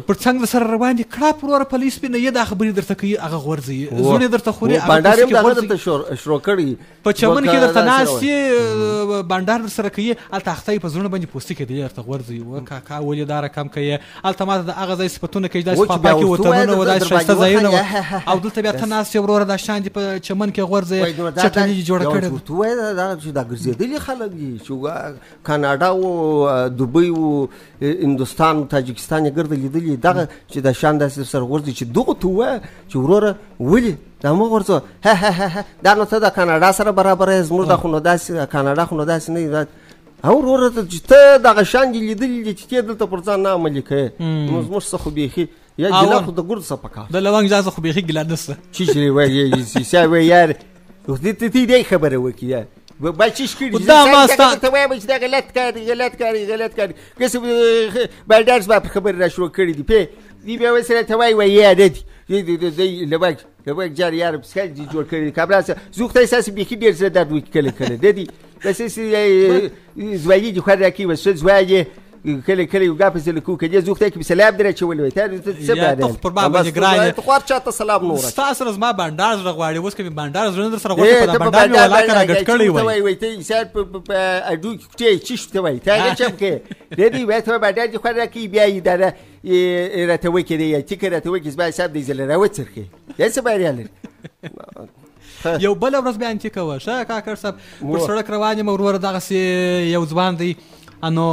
پر څنګ د سره روان دي کړاپ وروره پلۍ سپي نه یې دا خبرې درته کوي هغه غورځوي، زړه درته خوري شروع کړي، په چمن کې درته ناست یې بانډار در سره کوي، هلته اخته یې په زړه باندې پوستکی دی درته غورځوي. و کاکا ولې دا رقم کوي؟ هلته ماته د هغه ځای صفتونه کوي، داسې خوا پاکي وطنونه وو، داسې ښایسته ځایونه وو، او دلته بیا ته ناست یې وروره دا شیان دي په چمن کې غورځوي، چټني دې جوړه کړې ده. ورته ووایه دا ګرځېدلي خلک دي چې کاناډا و، دوبۍ و، هندوستان و، تاجکستان یې ګرده لیدلي، دغه چې دا شیان داسې سره غورځي چې دغو ته ووایه چې وروره ولې دا مه غورځوه، دا نو ته د کاناډا سره برابره یې، زموږ دا خو نو داسې کاناډا خو نو داسې نه وي. او وروره چې ته دغه شیان دي لیدلي دي چې ته دلته پر ځان نه عملي کوې، نو زموږ څه خو بیخي یا ګیله خو د ګرد څه پکار د لونګ جان څه خو بیخي ګیله نشته چې وایي سیسا وایي یار ته دې خبره وکړي یار بچیش کړي دا ماستا ته وایي چې دا غلط کاری کس بلدرز با خبر را شروع کړي دي په دی بیا وسره ته وایي یاد دي لباک جار یار بسکل دي جوړ کړي کابل زوخته اساس بیخي ډیر زړه درد وکړي دي بس زوایي دي خو راکی وسه زوایي کله یو غاپس لکو کې زوخته کې سلام درې چول وي ته څه باندې ته پر بابا جګرای ته خو چاته سلام نور تاسو سره ما بنداز غواړي اوس کې بنداز زړه در سره غواړي په بنداز می ولا کنه غټ کړی وي ته سات په اډو کې چی ته وي ته چم کې دې وې ته بنداز خو راکی بیا یې دره راته وې کې دی چې راته وې کې زما حساب دی زله راوڅرخي یا څه باندې یو بل ورځ بیان چې کوه شا کاکړ صاحب پر سړک روان یم ورور دغه یو ځوان دی انو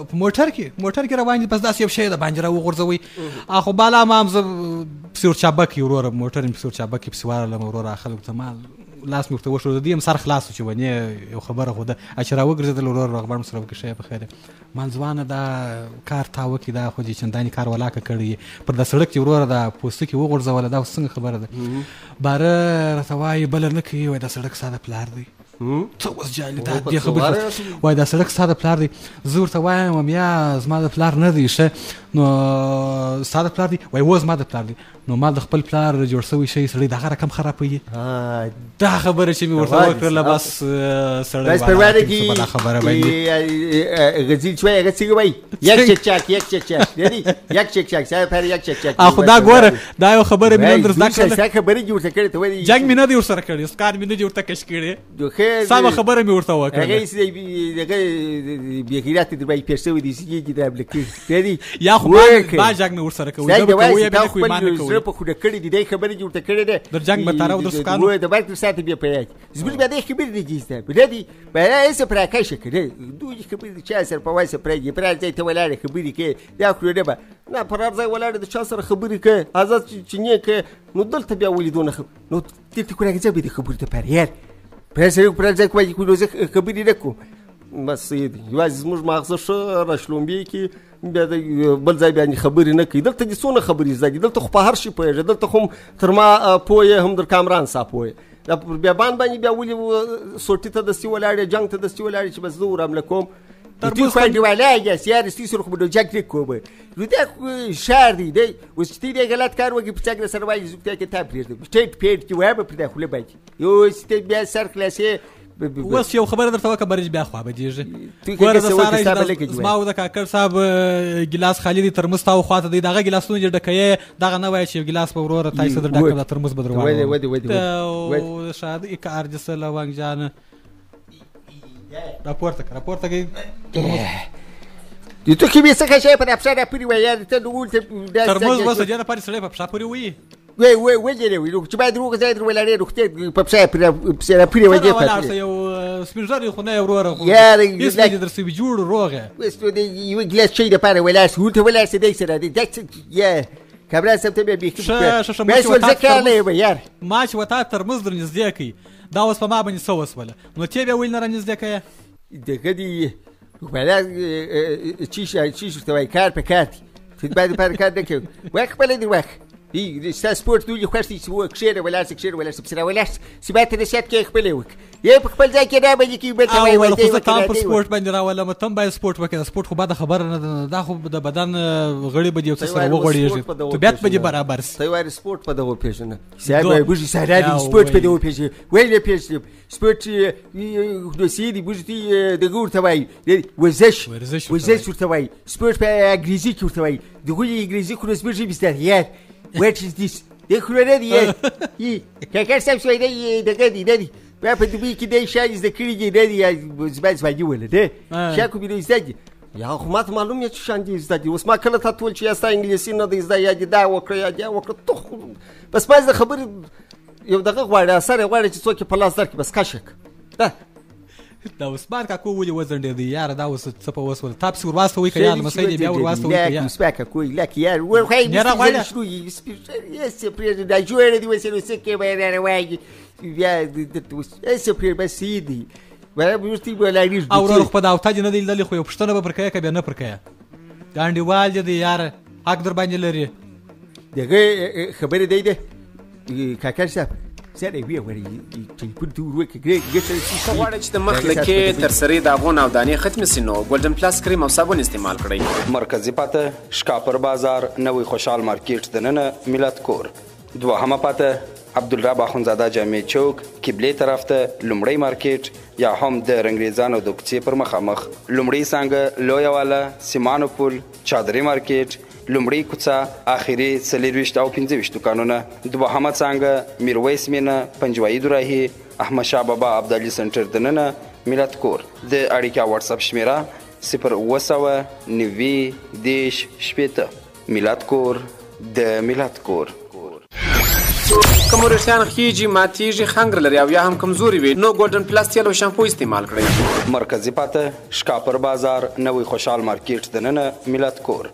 په موټر کې روان دي بس داسې یو شی د باندې را وغورځوي اخو بالا ما هم زه پسې ورچابک وروره موټر مې پسې ورچابک پسې وارلم وروره خلکو ته ما لاس مې ورته وشو د دې هم سر خلاص و چې ونې یو خبره خو ده چې را وګرځېدل وروره رغبړ سره وکړي شی په خیر مال ځوانه دا کار تا وکړي دا خو دې چندانې کار ولاکه کړی پر د سړک چې وروره دا پوستکي وغورځوله دا اوس څنګه خبره ده باره راته وایي بله نه کوي وایي دا سړک ستا د پلار دی څه اوس جالي دا دې خبرې وایي دا سړک ستا د پلار دی زه ورته وایم بیا زما د پلار نه دی ښه نو ستا د پلار دی وایي و زما د پلار دی نو ما د خپل پلار جوړ شوی شی سړی دغه رقم خرابوي دا خبره چې مې ورته وکړله بس سړی بس پرواده کې خبره باندې غزل شوی هغه څنګه وایي یک چک صاحب پر یک چک اخو دا ګوره دا یو خبره مې نن درځه کړله څه خبرې جوړه کړې ته وایي جنگ مې نه دی ورسره کړی اوس کار مې نه دی ورته کش کړی سمه خبره مې ورته وکړه هغه بیخیرات دې وایي پرسوي دي چې دا بلکې دی یا خو ما جنگ مې ورسره کوي دا کوي به کوي ما نه کوي په خوده کړی دی خبرې جوړه کړې ده در جنگ به تارو د سکانو د باندې ساتي بیا پیاج زبر بیا د خبرې دی جسته بدی بیا ایسه پراکاشه کړي دوی خبرې چا سره په وایسه پرېږي پرځای ته ولاړ خبرې کې دا کړو ده نه پرځای ولاړ د چا سره خبرې کې آزاد چنيه کې نو دلته بیا ولیدونه نو تیر کوله کې به خبرې ته پرېر پرځای کوي کوی خبرې نکو بس یوازې زموږ ماغزه ښه راشلومبي کې بیا د بل ځای باندې خبرې نه کوي دلته دې څونه خبرې زده دي دلته خو په هر شي پوهېږي دلته خو تر ما پوهې هم در کامران صاحب پوهې دا پر بیابان باندې بیا ولې سوټي ته دستي ولاړې جنګ ته دستي ولاړې چې بس زه ورحمله کوم ترموز خوندې والاګه سیار ستی سره خو به جګ کومه نو دا شعر دی دی اوس چې دی غلط کار وکړي په څنګه سره وایي زه ته کتاب پرېږدم سټیټ پیډ کې وایم په داخله باندې یو سټیټ بیا سر خلاصې اوس یو خبره درته وکړه برج بیا خوا بدیږي ګوره د سارا زما او د کاکړ صاحب ګلاس خالي دی ترموز تاو خواته دی دغه ګلاسونه چې ډکې دغه نه وایي چې ګلاس په وروره تاسو در ډکه د ترموز بدرو وایي شاده کار جسه لوانګ جان راپورته کوي ته کې به څه شي په افسر پوری وایي ته نقول ترموز وسه جنا پاري سړی په پښه پوری وایي وای چې باید روغ ځای در ولرې روغتیا په پښه پوری وایي په یو سپینځري خو نه وروره یار یې در سوي جوړ روغه وستو دی یو ګلاس شي د پاره ولاس ورته ولاس دی سره دی یا کبره سمته به بيخ بس ورځکه نه یار ما چې وتا ترموز در نږدې کی دا اوس په ما باندې سو وسوله نو ته به ویل نه نږدې کی دغه دی ولا چی ته وای کار په کار ته باید پر کار دکې وخت په لدی وخت ای سپورت دوی خوښتي چې وکړه ولا سره ولا سبات نشات کې خپل وک یې په خپل ځای کې دا به کې به وای وای ته په سپورت باندې راوله متم باید سپورت وکړه سپورت خو بعد خبر نه دا خو د بدن غړي به یو څه سره وغړیږي طبيعت به برابر سي ته وای سپورت په دغه پیژنه سیاده وای بوجي سره سپورت په دغه پیژنه ویلې پیژنه سپورت د سیدی بوجي د ګور ته وای ورزش ورته وای سپورت په انګریزي کې ورته وای دغه انګریزي خو سپورت بيستر یاد What is this? They already کاکر صاحب شوی دی دغه دی بیا په دې کې دی شای د کړي دی زباز باندې ولده شاکو بيرو زدي یا خو ماته معلوم یې چې شان دي زدي اوس ما کله ته ټول چې استا انګلیسي نه دی زده یا دا وکړه ته بس ما زه خبر یو دغه غواړي سره غواړي چې څوک په لاس درکې بس کاشک دا عثمان کاکو ولې وزن دی یار دا اوس څه په وسول تاسو ورواسته وی کيال مسایل بیا ورواسته وی کيال سپاکه کوی لکه یار ور خای دې شنو یې سپریز دا جوړ دی وسره سکه به راوایي بیا دې سپریز بسیدي وای بوستي بلایږي او روح په دا او تاج نه دی للی خو پښتنه به پرکې کبه نه پرکې ګانډیوال دې یار حق در باندې لري دغه خبره دی کاکر صاحب سره وی وری چې په دوه کې ګټه غواړي چې د مخ لکه تر سری د افغان او دانی ختم سينو ګولډن پلاس کریم او صابون استعمال کړئ مرکزی پاته شکاپر بازار نوې خوشحال مارکیټ دننه ملت کور دوهمه پاته عبدالرب اخونزاده جامع چوک قبله طرف ته لومړی مارکیټ یا هم د رنگریزانو د کوڅې پر مخامخ لومړی څنګه لویواله سیمانو پل چادري مارکیټ لومړی کوڅه اخیری 23 او 25 دکانونه دوهمه څنګه میرویس مینا پنجوایي دوراهي احمد شاه بابا عبدالي سنټر دننه ملت کور د اړیکا واتس اپ شمیره 090 ملت کور د ملت کور کوم ورشتان خيجي ماتيجي خنګر لري او یا هم کمزوري وي نو ګولډن پلاس تیل او شامپو استعمال کړئ مرکزی پاته شکاپر بازار نوې خوشحال مارکیټ دننه ملت کور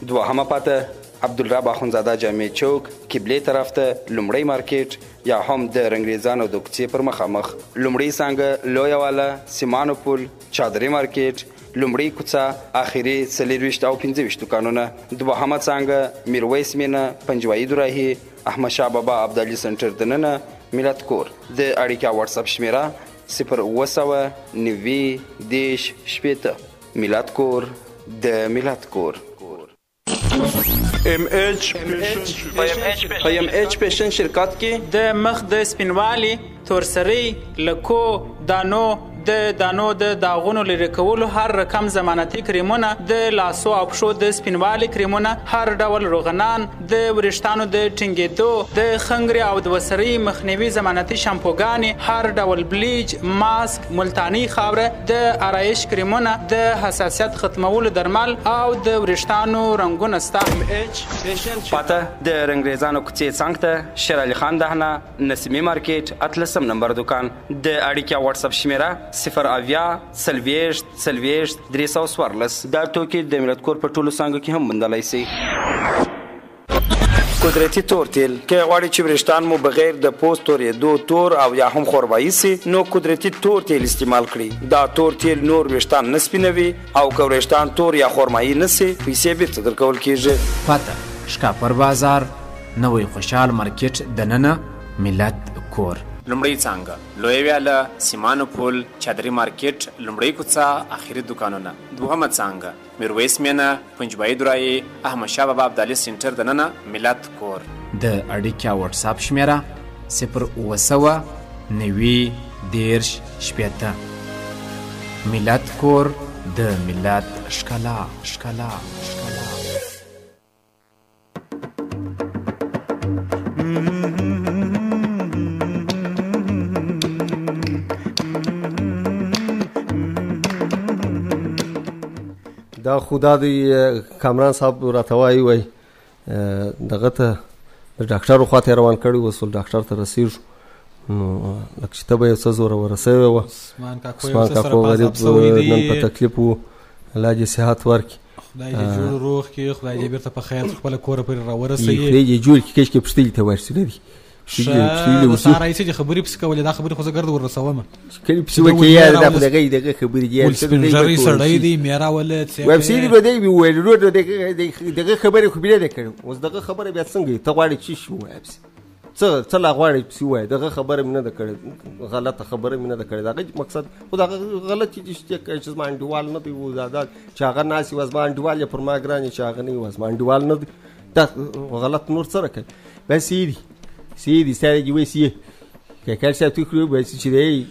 دوهمه پاته عبدالرب اخونزاده جامع چوک قبله طرف ته لومړی مارکیټ یا هم د رنگریزانو د کوڅې پر مخامخ لومړی څنګه لویواله سیمانو پل چادري مارکیټ لومړی کوڅه اخیری 23 او 25 دکانونه دوهمه څنګه میرویس مینا پنجوایي دوراهي احمد شاه بابا عبدالي سنټر دننه ملت کور د اړیکا واتس اپ شمیره 090 ملت کور د ملت کور MH پیشن شرکت کې د مخ د سپینوالي تورسري لکو دانو د دانو د داغونو لري کولو هر رقم ضمانتي کریمونه د لاسو او پښو د سپینوالي کریمونه هر ډول روغنان د ورشتانو د ټینګېدو د خنګري او د وسري مخنیوي ضمانتي شامپوګانې هر ډول بلیچ ماسک ملتانی خاوره د آرایش کریمونه د حساسیت ختمولو درمل او د ورشتانو رنگونه ستا پاته د رنگریزانو کوڅې څنګ ته شیر علي خان دهنه نسیمي مارکیټ اتلسم نمبر دکان د اړیکا واتس اپ شمیره 080 314 دا توکي د ملت کور په ټولو څنګه کې هم موندلای شي قدرتي تور تیل کې غواړي چې ورشتان مو بغیر د پوست تورېدو تور او یا هم خوربایي سي نو قدرتي تور تیل استعمال کړئ دا تور تیل نور ورشتان نه سپینوي او که ورشتان تور یا خورمایي نه سي پیسې بیرته درکول کیږي پاته شکاپر بازار نوې خوشحال مارکیټ دننه ملت کور لومړی څانګه لویه ویاله سیمانو پل چادري مارکیټ لومړی کوڅه اخري دکانونه دوهمه څانګه میرویس مینه پنجبایي درایي احمدشاه بابا ابدالي سینټر دننه ملت کور د اړیکې واتساپ شمیره 0990 ملت کور د ملت ښکلا ښکلا ښکلا. دا خدا دی کامران صاحب راته وایي دغه ته د ډاکټر خواته روان کړی وسول ډاکټر ته رسیږو نو لکه چې ته به یو څه زوره ورسوې وه عثمان کاکو غریب نن په تکلیف و الله دې صحت ورکړي خدای دې جوړ روغ کړي خدای دې بیرته په خیر خپله کوره پورې راورسوي خدای دې جوړ کړي کشکې پوښتنې ته ورسي نه دي د سارا ایسې چې خبرې پسې کولې دا خبرې خو زه ګرد وررسومه کلي پسې وکړې یار دا خو دغه خبرې دي سپینږیری سړی دی میرا ولد ویب سیډي به دی وویل ورور دغه خبرې خو بیا نه کړم اوس دغه خبره بیا څنګه ته غواړې چې شي ووایې څه لا غواړې پسې ووایې دغه خبره مې نه ده کړې غلطه خبره مې نه ده کړې دغه مقصد خو دغه غلط چې زما انډیوال نه دی دا چې هغه ناست وي زما انډیوال یې پر ما ګران چې هغه نه وي زما انډیوال نه دی دا غلط نور څه راکوي بس سیدی سره جوی سی که کار صاحب تو کړو به چې دی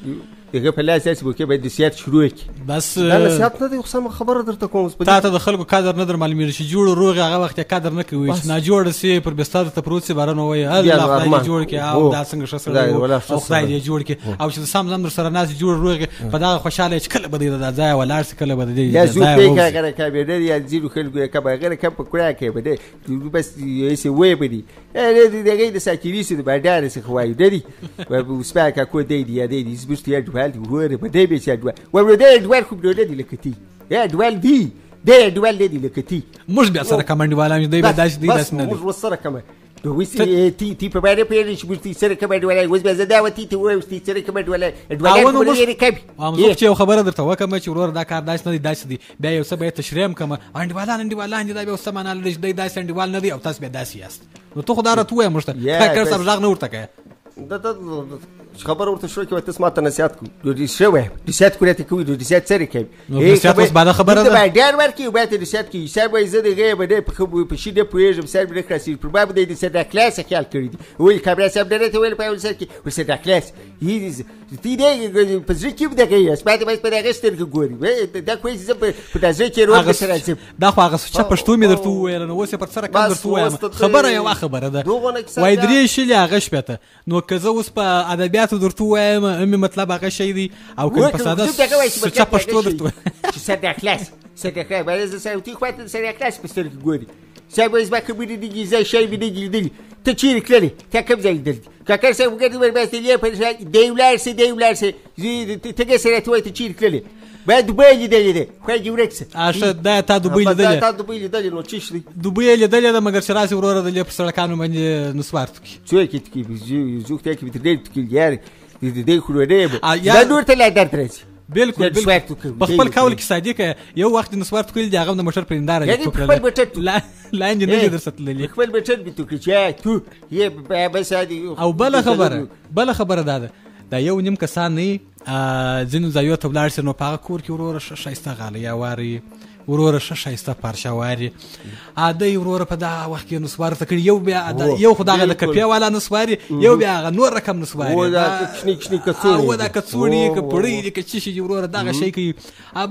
دغه په لاس اساس وکړي به د سیاست شروع کړي بس دا نصیحت نه دی خو خبره درته کوم تا ته د خلکو قدر نه در معلومیږي چې جوړ روغ هغه وخت قدر نه کوي چې نه جوړ سي پر بستر ته پروت سي بارنه وای الله خدای جوړ کړي او دا څنګه شسره او خدای دې جوړ کړي او چې سم زم در سره ناس جوړ روغ په دا خوشاله چې کله بده دا ځای ولاړ سي کله بده دی یا زو په کاره کبه یا زیرو خلکو کبه غیر کپ کړه کې بده بس یې سي وې بده دغه د ساکری سي د باډار سي خوای دی و سپاکه کو دی دی زبست یا دوال وره بده به چې دوال دوال خو دی لکتی یا دوال دی دوال دی لکتی مش بیا سره کمنډ والا مې دی داس نه مش وسره کمنډ دوی تی په باندې پیری چې بوستي سره کمنډ والا وز به زداوتی تی وستي سره کمنډ والا دوال یې رکبي امزه چې خبره درته وکم چې ورور دا کار داس نه دی داس دی بیا یو څه به تشریح کم انډیوالا دا به وسمانه لږ دی داس انډیوال نه دی او تاسو به داسي یاست نو ته خدای راته وای مشته کار سره ځاغ نه ورته کوي دا خبر ورته شو کې تاسو ماته نصيحت کو د شوه د نصيحت کوي ته کوي د نصيحت سره کوي نصيحت اوس بعد خبره ده ډیر ورکی به ته نصيحت کوي حساب یې زده غي به په شي د پروژه سر بل کړی په باب د سره کلاس خیال کړی دی وای خبره سب درته ویل په سر کې په سره کلاس هی تی دې په ځکه کې دغه یې سپات به په دغه ستر کې ګوري دا کوي چې په دغه کې روغ سره دا خو هغه چې پښتو مې درته ویل نو اوس پر سره کار درته وایم خبره یو خبره ده وای درې شي هغه شپته نو کزه اوس په ادبیاتو درته وایم امي مطلب هغه شی دی او که په ساده چې پښتو درته چې سره کلاس سره به زه سره تی خو ته سره کلاس په ستر کې ګوري سبا به کبیر دیږي زای شی به دیږي ته چیرې کړلې ته کوم ځای دل کاکر سره وګورې ورباسته لې په دیولار سي ته سره ته چیرې کړلې باید دوبۍ لیدلې خو جوړکس اشه دا تا دوبۍ لیدلې تا دوبۍ لیدلې نو چی شي دوبۍ لیدلې دا مګر شراسي ورور د په سړکانو باندې نسوارت کی څو کې زوخته کې بتدې کې یار دې خو دې دا نور ته لا درته بالکل په خپل کول کې صادق یو وخت نسوارت کول دی هغه د موټر پریندار لاندې نه درستلې خپل بچت به تو کې تو یې بس او بل خبره دا یو نیم کسان نه ځینو ځایو ته ولاړ سي نو په کور کې ورور شایسته غالي یا واري ورور شایسته پارشاواري اده ورور په دا وخت کې نسوار ته کړی یو بیا یو خدای د کپیا والا نسواري یو بیا نور رقم نسواري و دا کښنی کڅوړي و دا کڅوړي کپړی کې چی شي ورور دا شي کوي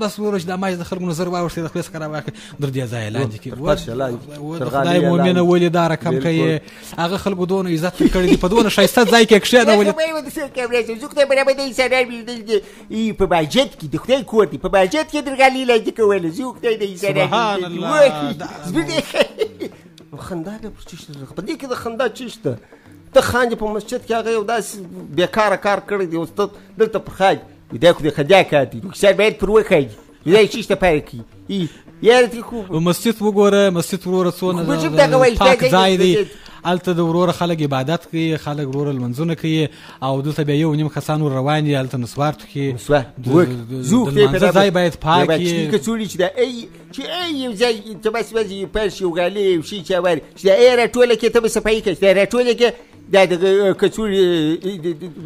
بس ورور د ماج د خلکو نظر واوښته د خلاص کړه واخ در دې ځای لاندې کې خدای مؤمنه ولې دا رقم کوي هغه خلکو دونه عزت کړی دی په دونه شایسته ځای کې کښه نه ولې زوکته برابر دی سره ای په باجت کې د خدای کور دی په باجت کې درغالي لای کول زوک دی سبحان الله خندا به پرچشته په دې کې د خندا چشته ته خانجه په مسجد کې هغه یو داس بیکاره کار کړی دی استاد دلته پر خاج دا خو د خدای کار دی چې باید پر وخاج دا چشته پاره کی یاره تی خو مسجد وګوره مسجد ورور څونه پاک ځای دی الته د ورور خلک عبادت کوي خلک ورور المنځونه کوي او دلته به یو نیم خسان روان دي الته نسوارت کوي زوخ ته ځای باید پاک وي چې څوري چې دا ای ځای ته بس وځي پرشي وغالي شي چې ور چې ایره ټوله کې ته به صفای کې دا ټوله کې دا د کڅوړې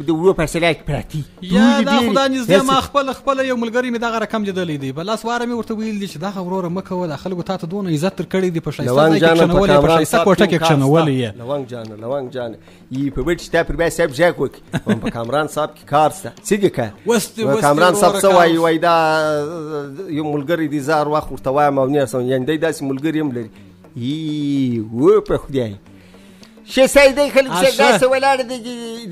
د ورو په سره کې پراتی یا دا خدای نږدې ما خپل یو ملګری مې دا رقم جدلې دی بل اس واره مې ورته ویل دي چې دا وروره مکه ولا خلکو ته دونه عزت تر کړی دی په شایسته کې شنولې په شایسته کوټه کې شنولې لونګ جان ی په وټ ستا پر بیا صاحب ځاک وک په کامران صاحب کې کار سته څنګه کا کامران صاحب څه وای دا یو ملګری دی زار واخ ورته وایم او نه سم یندې داسې ملګری هم لري ی و په خدای شي سیدې خلک څنګه داسې ولاړ دي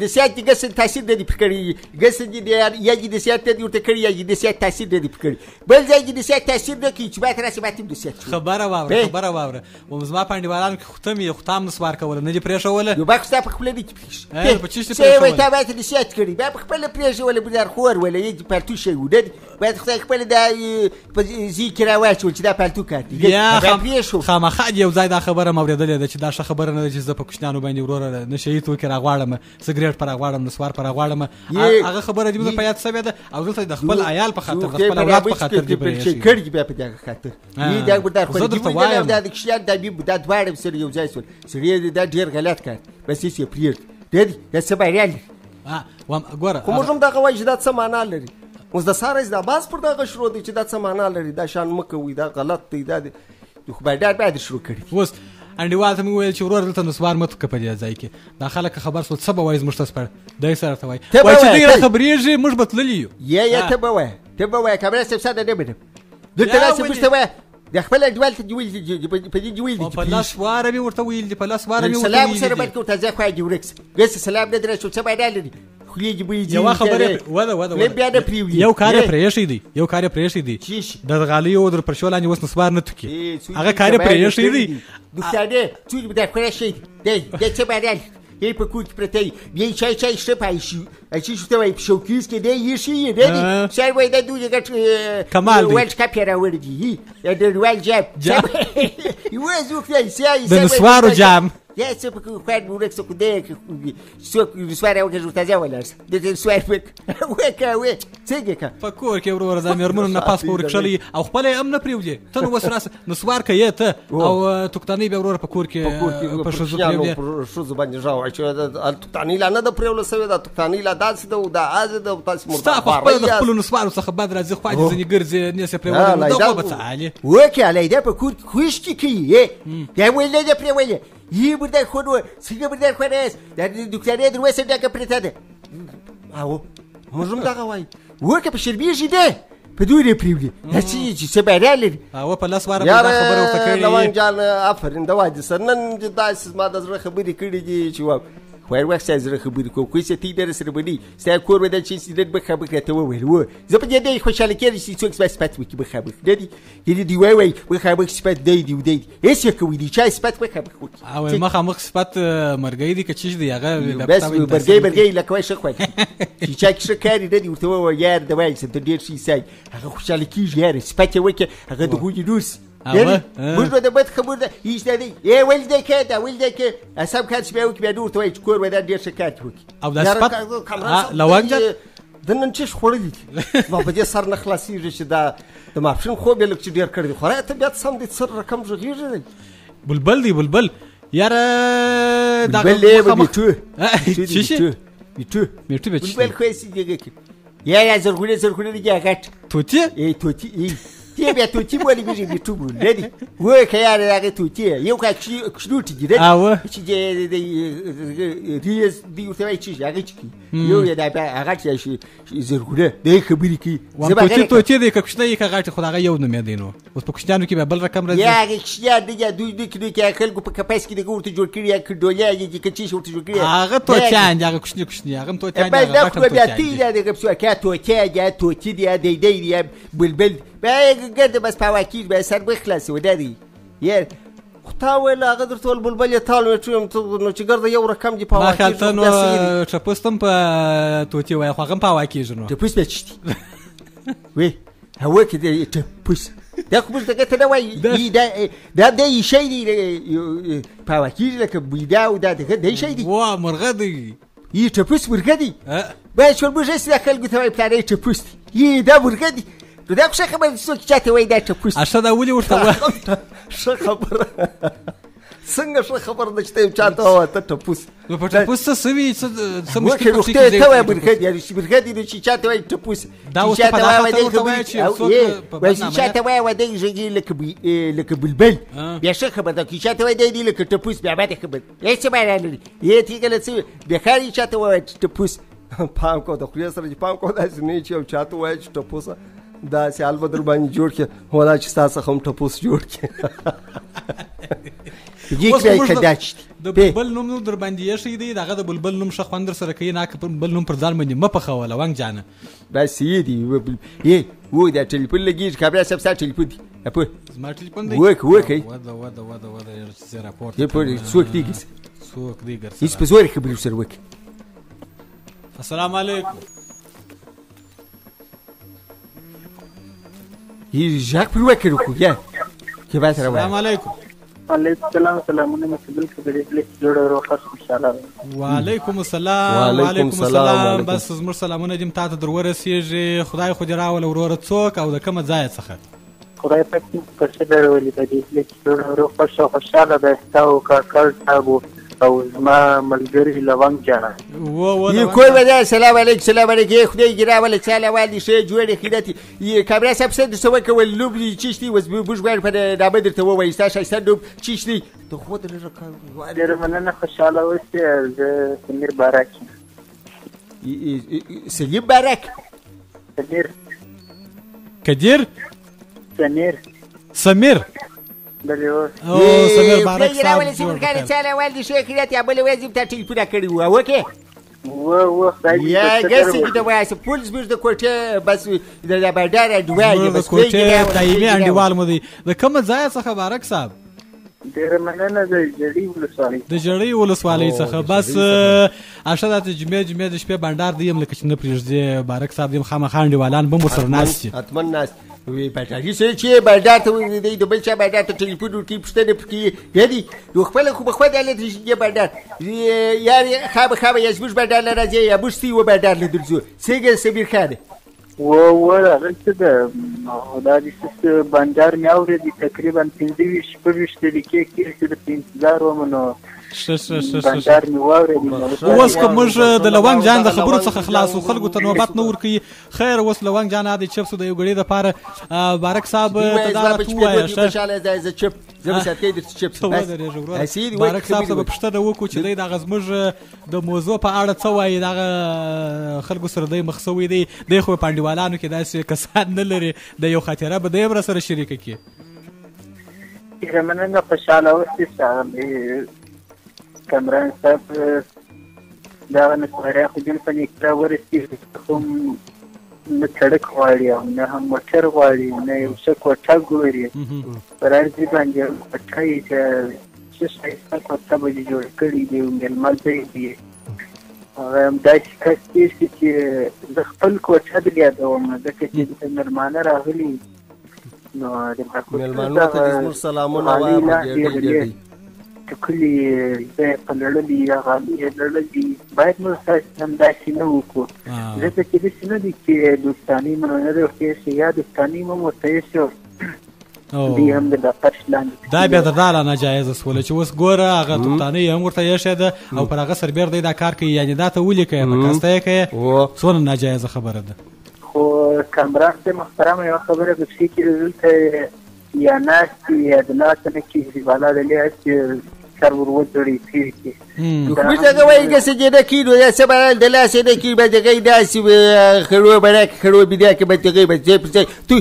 د سیاست ګس تاثیر د فکرې ګس دي یا د سیاست د ورته کړی یا د سیاست تاثیر د فکرې بل ځای د سیاست تاثیر د کی چې بات راسي باتیم د سیاست خبره واوره و زما پاندیوالان ختم نسوار کول نه دي پرېښول یو باکس په خپل دي په چې وای تا باید د سیاست کړی بیا په خپل پرېښول بلار خور ولا یی پالتو شي ودی باید خپل د ذکر واچو چې دا پالتو کاټي یا خامخا یو ځای دا خبره موریدلې ده چې دا خبره نه چې ز په نو باندې وروره نشي تو کې راغواړم سګریټ پر راغواړم نسوار پر راغواړم هغه خبره دې په یاد سوي ده او دلته د خپل عیال په خاطر د خپل اولاد په خاطر دې پرې کړی بیا په دغه خاطر یی دا ګټه خو دې د کښیان د بي د دوړم سره یو ځای سول سړي دا ډیر غلط کړ بس یې پریر دې د سبایرل و ګوره کوم هم دغه وایي دا څه معنا لري اوس د ساره د باز پر دغه شروع دي چې دا څه معنا لري دا شان مکوي دا غلط دی دا خو باید شروع کړي اوس انډیوال ته ویل چې ورور دلته نسوار مت کپدي ځای کې دا خلک خبر سول څه به وایي مشتس پر دای سره ته وایي چې دې خبرېږي موږ بتللی یا ته به وایي کمره سبساده نه بده دلته راځي مستوي د خپل انډیوال ته جوړ په دې جوړ په لاس واره مې ورته ویل په لاس واره مې سلام سره باید کو ته ځکه جوړکس ګس سلام نه درې څه باید لري خلیج بيجي یو خبره ودا یو کار پرېښی دی د غالي او در پرشولانی وس نسوار نه تکي هغه کار پرېښی دی دوستانه څو به پرېښی دی د څه باندې یی په کوټ پرته یی چای شپای شو اچي شو ته وای په شوکیس کې دی شي دی شای وای د دوی ګټ کمال دی ول کاپیرا وردی یا د روال جاب یو زو کې سای د نسوارو جام یا څه په خوړ ورک څه کو دی څو نسوار او کې ورته ځولر د نسوار وکاوي څنګه په کور کې ورور د مرمن نه پاسپورت کښلی او خپل امن پریوږي ته نو وسراس نسوار کې ته او توکتانی به ورور په کور کې په شوزو پریوږي شوزو باندې راو چې توکتانی لا نه د پریول سوي د توکتانی لا داس د از د تاسو مرته خپل نسوار څخه بعد راځي خو دې ځنی ګرځي نه سه پریول دا په تعالی وکه علی دا په کور خوش کی دا ویل دا پریول یی بده خودو څنګه بده خورس د دکتورې دروسه دغه پرته ده او موږ دغه وای ورکه په شربېږي ده په دوی لري پریولی چې څه بیرل او په لاس واره دا خبره وته کوي لوان جان افرین دا وای سنن چې داس ما د زړه خبرې کړې دي چې خو وخت زړه خبرې کوي چې تی در سره بدی ستا کور ودل چې دې به خبره ته وویل و زه په دې خوشاله کېږم چې څوک بس پات وکي به خبره دې دی وای به خبره سپات دی هیڅ کوي دي چې سپات به خبره او مخ سپات مرګې دي کچې دی هغه بس برګې لکه وای شخو چې شکاري دې ورته و یار د وای څه ډېر شي سای هغه خوشاله کېږي یار سپات وکي هغه د ګوجي دوس موږ د بد خبر ده هیڅ دی ای ول دې کې اسب کات بیا وکي بیا ډور ته وای کور ودا ډیر شکایت وکي او دا سپات لوانجه د نن چې خورلې ما په دې سر نه خلاصيږي چې دا د مافشن خو به لکه ډیر کړی خو راته بیا سم دې سر رقم ژغیږي بلبل یار دا بلبل میټو بلبل خو سي دیګه یا زرغونه دیګه غټ توتی تی بیا توتی بولی بیجی یوټیوب لري وای خیال راغی توتی یو کا کښلوټی دی چې د ریز دی ورته چې هغه چې یو یا دا هغه چې زرغونه د خبرې کی زبا توتی دی کښنه یک هغه خدای یو نه مېدینو اوس په کښتانو کې به بل رقم راځي یا کښیا دی دوی کې خلکو په کپاس کې د ګورته جوړ کړی یا کډولیا چې کچې شورته جوړ کړی هغه توتیان هغه کښنه هغه توتیان هغه بیا تی دی کپسو کې توتی دی بلبل ګرد بس پاواکیز به سر بخلاص ودادي یار خطاول غدر تول بلبل تال نو چې ګرد یو رقم دی پاواکیز ما خاطر نو چپستم په توتی وای خو غم پاواکیز نو چپس بچتی وی هو کې چپس دا خو څه ته وای دا شی دی پاواکیز لکه بيدا او دا شی دی وا مرغه دی یی چپس مرغه دی به شول بوجه داخل ګوتوي پلانې چپس یی دا مرغه دی دا څه خبره څوک چاته وای دا چپس اشه دا ولي ورته څه خبره څنګه ښه خبر ده چې ته یو چا ته ووایه ته ټپوس نو په ټپوس څه سوي څه مشکل وکړې روغتیا ته وایه برخد یعنې چې برخد یې نو چې چا ته وایي ټپوس دا اوس په دا خاطر ورته وایه چې څوک وایي چې چا ته وایه ودی غږي لکه بلبل بیا ښه خبر ده که چا ته وایي دی لکه ټپوس بیا باندې خبر هېڅ څه معنی لري یې تېږله څه بېکار یې چا ته ووایه چې ټپوس پام کوه د خولې سره چې پام کوه داسې نه چې یو چا ته وایه چې ټپوسه داسې حال به در باندې جوړ کړي هو دا چې ستا څخه هم ټپوس جوړ کړي د بلبل نوم در باندې ایښی دی دغه د بلبل نوم ښه خوند در سره کوي نه که بل نوم پر ځان باندې مه پخوه لونګ جانه بس یې دي و دا ټلیفون لګېږي کابرا صاحب ستا ټلیفون دی زما ټلیفون دی وکئ وده چې راپورټ څوک دی څوک دی هېڅ په زورې خبرې ورسره وکړي السلام علیکم ژغ پرې وکړو خو بیا کې باید را السلام علیکم وعلیکم السلام سلامونه مقبل خبرې پلیس جوړه روخه خوشاله وعلیکم السلام وعلیکم السلام بس زموږ سلامونه دې تا ته در ورسېږي خدای خو دې راوله وروره څوک او د کومه ځایه څخه خدای پاک دې په ښه ډول په دې پلیس جوړه روخه خوشاله ده ستا او کاکړ صاحب او زما ملګري لونګ جانه یې کور به دی سلام علیکم سلام علیکم یې خدای دې راوله چاله والي ښه جوړې خیرتي کابرا صاحب څه درته وکول لوب چیش دی اوس موږ غواړو په نامه درته ووایو ستا ښایسته لوب چیش دی ته خو د لږه کار ډېره مننه خوشحاله اوسې زه سمیر بارک یم سلیم بارک کدیر سمیر بلې اوس سمیر بارک خدای دې راولې چې موږ کارې چاله والي ښه خیرت یا بله ورځ تا ټلیفونه کړي وو اوکې یا ګسې کې د وایسه پول زموږ د کوټې بس د بادار انډیوال د کوټې دایمي انډیوال مو دی د کومه ځایه څخه بارک صاحب ډېره مننه د جړۍ ولسوالۍ څخه بس اشه دا ته جمعې د شپې بانډار دی یم لکه چې نه پرېږدې بارک صاحب دیم خامخا انډیوالان به مو سره ناست دي حتما ناست وی پټاګي سره چې بانډار ته دی د بل چا بانډار ته ټلیفون ورکوي پوښتنه پکې یادي نو خپله خو به خو د هلته چې بانډار یارې خامخا یا زموږ بانډار نه راځي یا موږ ستوي و بانډار نه درځو څنګه سمیر خانه هغه څه ده دا د بانډار مې اورېدي تقریبا 25 شپږ دقیقې کېږي چې د انتظار وم نو بانډار مې واورېدي اوس که موږ د لونګ جان د خبرو څخه خلاصو خلکو ته نوبت نه ورکوي خیر اوس لونګ جان د چپسو د یو غړي دپاره بارک صاحب ته دا راته ووایه بارک صاحب ته به پوښتنه وکړو چې دی دغه زموږ د موضوع په اړه څه وایي دغه خلکو سره دی مخ سوی دی دی خو په انډیوالانو کې داسې کسان نه لري د یو خاطره به دی هم راسره شریکه کړي ډېره مننه خوشحاله اوسې کامران صاحب دغه نسواریا خو دلته نکته ورسېږي خو نه سړک غواړي او نه هم موټر غواړي نه یو څه کوټه ګوري پر ارضي باندې کوټه یې چې ښایسته کوټه به دې جوړ کړي دي مېلمه ځای دی هغه همداسې کس پېښې چې زه خپل کوټه در یادوم ځکه چې دلته مېلمانه راغلي نو مېلمانو ته دې زموږ سلامونه وایم ډېر ډېر ټکلي ځای په لړلي یا غالي یې لړلي باید موږ تاسې هم داسې نه وکړو ځکه چې داسې نه دي چې دوستاني مو نه دی ورته ایښی یا دوستاني مو ورته ایښی دوی هم د فرش لاندې دا بیا د ډاله ناجایزه شوله چې اوس ګوره هغه دوستانۍ هم ورته ایښې ده او پر هغه سربېر دی دا کار کوي یعنې دا ته ولیکه په کاسته یې کوې څونه ناجایزه خبره ده خو کامران صاحب محترمه یوه خبره پکښې کې دلته یا ناست یا د لاسه نه کېږدي بالا د لاسې سر ور ودرېږي پیر کې موږ دغه وایي که څه نه کېږي نو یا څه به د لاسې نه کېږي به دغه داسې خړو به راکړي خړو بیا کې به دغه به ځای پر ځای تو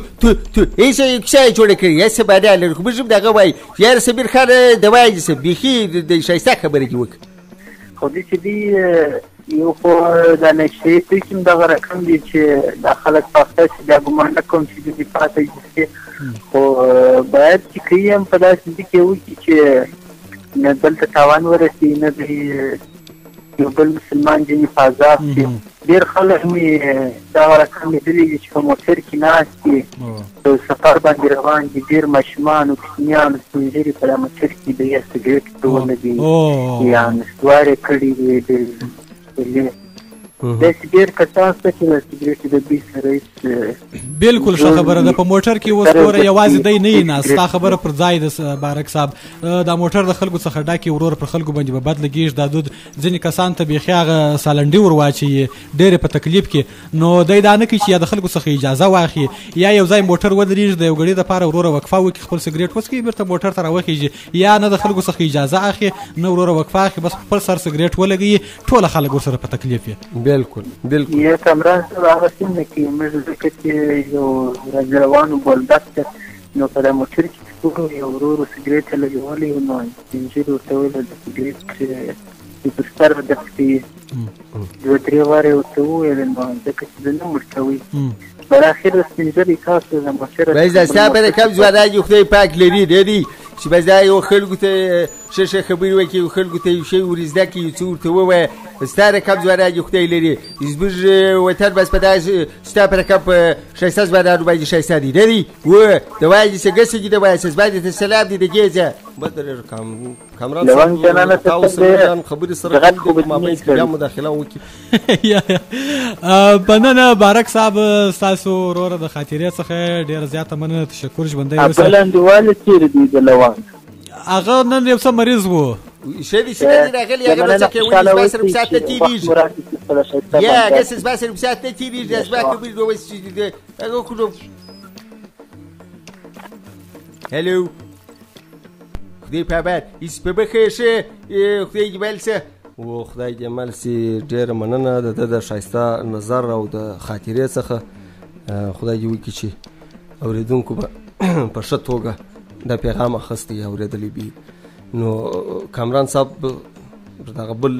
هېڅ کیسه یې جوړه کړې یا څه بانډار لري خو موږ هم دغه وایي یاره سمیر خان د وایي څه بیخي د ښایسته خبره دې وکړه خو دې چې دي یو خو دا نشرې پېښې هم دغه رقم دي چې دا خلک پاخته چې بیا ګمان نه کوم چې دوی پاته دي خو باید چې کوي هم په داسې دي کې وکړي چې نه دلته تاوان ورسي نه د یو بل مسلمان ځینې په عذاب شي ډېر خلک مې دغه رقم لیدلي دي چې په موټر کې ناست دي په سفر باندې روان دي ډېر ماشومان او کوچنیان سپین ږیري په دا موټر کې د یا سګرېټ ډولونه دي یا نسوارې کړي دي داسې ډېر کسان شته چې د سګرېټو د بوی سره هېڅ بالکل ښه خبره ده. په موټر کې اوس ګوره یوازې دی نه یې ناست، ستا خبره پر ځای ده بارک صاحب. دا موټر د خلکو څخه ډک ورور پر خلکو باندې به بد لګېږي. دا دود ځینې کسان ته بیخي هغه سالنډي ور واچوي ډېرې په تکلیف کې، نو دی دا نه کوي چې یا د خلکو څخه اجازه واخلي یا یو ځای موټر ودرېږي د یو ګړي دپاره وروره وقفه وکړي، خپل سګرېټ وڅکي بېرته موټر ته راوخیږي، یا نه د خلکو څخه اجازه اخلي نه وروره وقفه اخلي، بس خپل سر سګرېټ ولګوي، ټوله خلک ورسره په تکلیف وي. بالکل بالکل. یا کامران صاحب هغه څنګه کې موږ ځکه چې یو راځروانو بولدک ته نو په دا موټر کې ټولو یو ورور سګرېټ لګولی و، نو انجیر ورته ویل د سګرېټ چې په سر داسې 2-3 وارې ورته وویل، نو ځکه چې زه نه ورکوي بالاخره سپین ږیري تاسو د موټر باید دا ستا به کم ځوانان خدای پاک لري دی چې بس دا یو خلکو ته ښه خبرې وکړي، یو خلکو ته یو شی ور زده کړي، یو څه ورته ووایه. ستا رقم ځوانان خدای لري، زموږ وطن بس په داسې ستا په رقم په ښایسته ځوانانو باندې ښایسته دي دی و د وایي څه ګسه دي د وایي څه باندې ته سلام دي د ګیځه بدر کامران صاحب تاسو خبرې سره ما باید بیا مداخله وکړي. مننه بارک صاحب، ستاسو وروره د خاطرې څخه ډېره زیاته مننه، تشکر ژوندی اوسئ. بل انډیواله چیرې دي د لوان؟ هغه نن یو څه مریض و. ښه دي څنګه دي راغلي هغه نو څه کوي زما سره په ساعت نه تېرېږي یا هغسې زما سره په ساعت نه تېرېږي زما خبرې به اوس هغه کړو. هلو خدای په امان هېڅ په مخه ښه خدای دې مل شه. و خدای دې مل سي. ډېره مننه د ده د ښایسته نظر او د خاطرې څخه. خدای دې وکړي چې اورېدونکو به په ښه توګه دا پیغام اخیستی اورېدلی وي. نو کامران صاحب دغه بل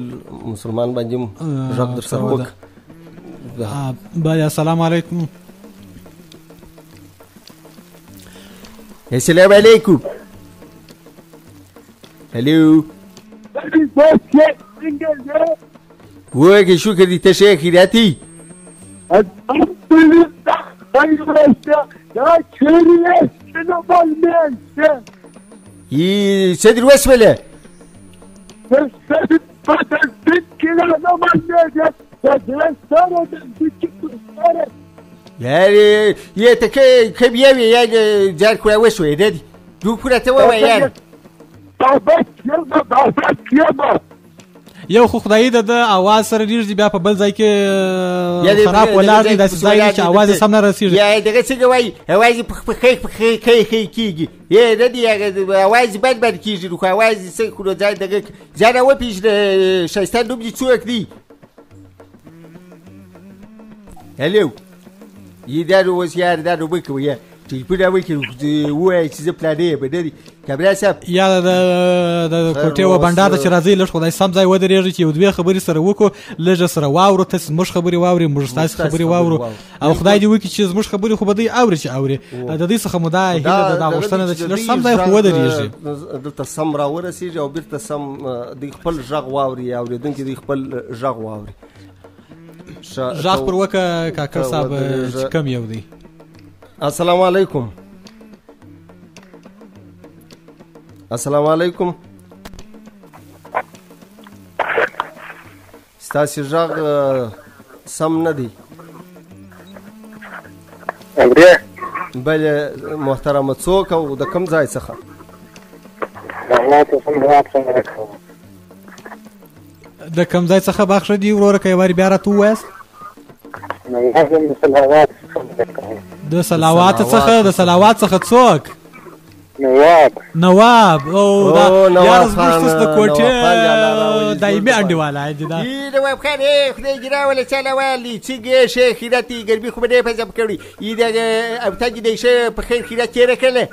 مسلمان باندې هم غږ در سره وکړه. بله السلام علیکم. السلام علیکم. هلو وګه شکر دي ته ښه خیراتی؟ څه در وسوله؟ یې ته که بیاوې یا جار کړه وشوې دادي دو پوره ته ووایه یاره یو خو خدایي د اواز سره ډېر بیا په بل ځای کې خراب ولاړ دی، داسې ځای دی چې اواز یې سم نه رسېږي. یا دغه څنګه وایي اواز یې پخې کېږي، یا نه دي اواز یې بد کېږي، نو خو اواز یې څه کړو ځای دغه ځان راوپېژنه ښایسته نوم دې څوک دی؟ هلو یې دا نو اوس یار دا نو مه کوه یا ټلیفون راوکړي ووایه چې زه پلانې یم نه دي کامران صاحب. یا د کوټې و بنډار ته چې راځئ لږ خدای سم ځای ودرېږئ چې یو دوې خبرې سره وکړو، لږه سره واورو، تاسې زموږ خبرې واورئ، موږ ستاسې خبرې واورو، او خدای دې وکړي چې زموږ خبرې خو به دوی اوري چې اوري. د دوی څخه مو دا هیله ده، دا غوښتنه ده چې لږ سم ځای خو ودرېږي، دلته سم راورسېږي او بېرته سم دوی خپل غږ واوري، اورېدونکي دوی خپل غږ واوري. غږ پر وکړه کاکړ صاحب چې کم یو دی. السلام علیکم. السلام علیکم. ستاسې غږ سم نه دی. بله محترمه څوک او د کوم ځای څخه؟ د کوم ځای څخه بخښه دي وروره که یې وارې بیا راته ووایاست؟ د صلوات څخه. د صلوات څخه څوک؟ نواب. او دا یار زموږ د کوټې دایمي انډیواله دی. دا نواب خان خدای دې راوله چلوال دي څنګه یې ښه خیرات دي ګرمي خو به نه پزم کړي یې دغه ابتا دې ښه په خیر خیرات تېره کړله.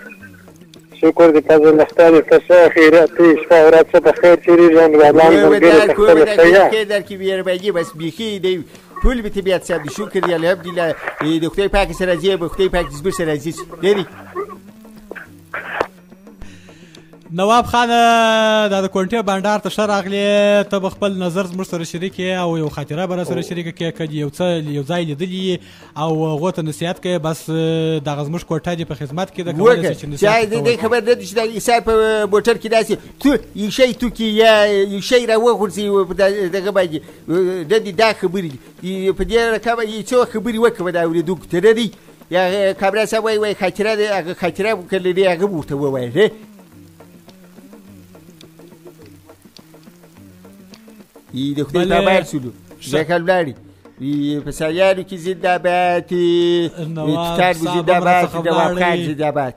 شکر دې تاسو لختارې ته ښه خیرات دې شپه ورځ څه په خیر تېرېږي انډیوالان ملګري ته خپله ښه یاد درکې مهرباني بس بیخي دی ټول به طبیعت صاحب دي شکر دی الحمدلله د خدای پاک سره راځي به خدای پاک دې زموږ سره راځي لري. نواب خان دا د کونټې بانډار ته ښه راغلې. ته به خپل نظر زموږ سره شریک یې او یو خاطره به راسره شریکه کړې که یو څه یو ځای لیدلي او هغو ته نصیحت کوې. بس دغه زموږ کوټه دې په خدمت کې ده، کولی شې چې نصیحت دې خبر نه ده چې د ایسار په موټر کې داسې یو شی توکي یا یو شی راوغورځي په دغه باندې نه دي دا خبرې دي. په دې رقم څو خبرې وکړه د اورېدونکو ته نه دی یا کامران صاحب وایي خاطره ده، هغه خاطره که لري هغه به ورته ووایه. د خدای په امان شولو ځکه ولاړې په سیارو کې زنده‌باد، کتار به زنده‌باد، نواب خان زنده‌باد.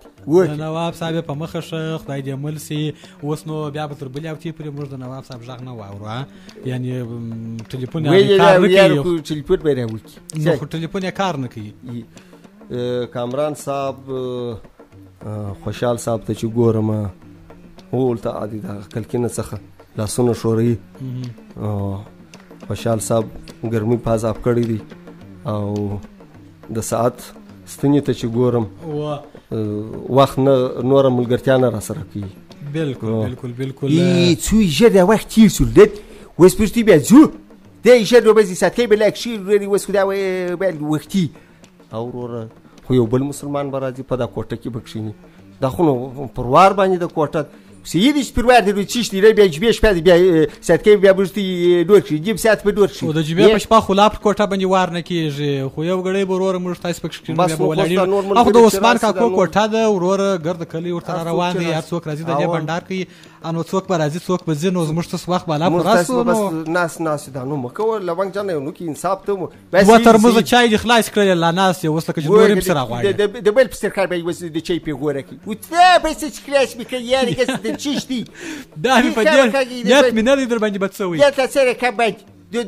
د نواب صاحب په مخه ښه، خدای دې مل سي. اوس نو بیا به تر بلې هفتې پورې موږ د نواب صاحب غږ نه واورو. یعنې ټلیفون یې کار نه کوي. ټلیفون به یې راوکړي نو خو ټلیفون یې کار نه کوي. کامران صاحب خوشحال صاحب ته چې ګورم ولته عادي د کلکینه څخه لاسونه ښوروي. خوشحال صاحب ګرمي په عذاب کړی دی او د ساعت ستنې ته چې ګورم وخت نه نوره ملګرتیا نه راسره کوي. بالکل څو ژر دا وخت تېر شول اوس پرتې بیا ځو دی ژر روبزي ساتکۍ به لږ شي لري اوس خو دا باید وختي او وروره خو یو بل مسلمان به راځي په دا کوټه کې به کښېني. دا خو نو پر وار باندې د کوټه سیدی سپروار دی چیش دی بیا جبې شپه بیا ساتکې بیا برستي دور شي جيب سات په دور شي او د جبې په شپه خو لا پر کوټه باندې وار نه کیږي. خو یو غړی ورور موږ تاسو پکښ کړو بیا ولاړی. اخو د عثمان کاکو کوټه ده ورور ګرد کلی ورته روان دی. هر څوک راځي د دې بندر کوي انو څوک به راځي څوک به ځي. نو زموږ څه وخت بالا پر راسو بس ناس دا نو مکو لونګ جان نو کې انصاف ته بس و ترموز چای د خلاص کړل لا ناس یو وسله کې نورم سره غواړي د بل پستر کار به وس د چای په غوړه کې و ته به څه خلاص میکړي یاري کس د چیش دی دا می په دې نیت مې نه دی در باندې بڅوي یا تاسو کبد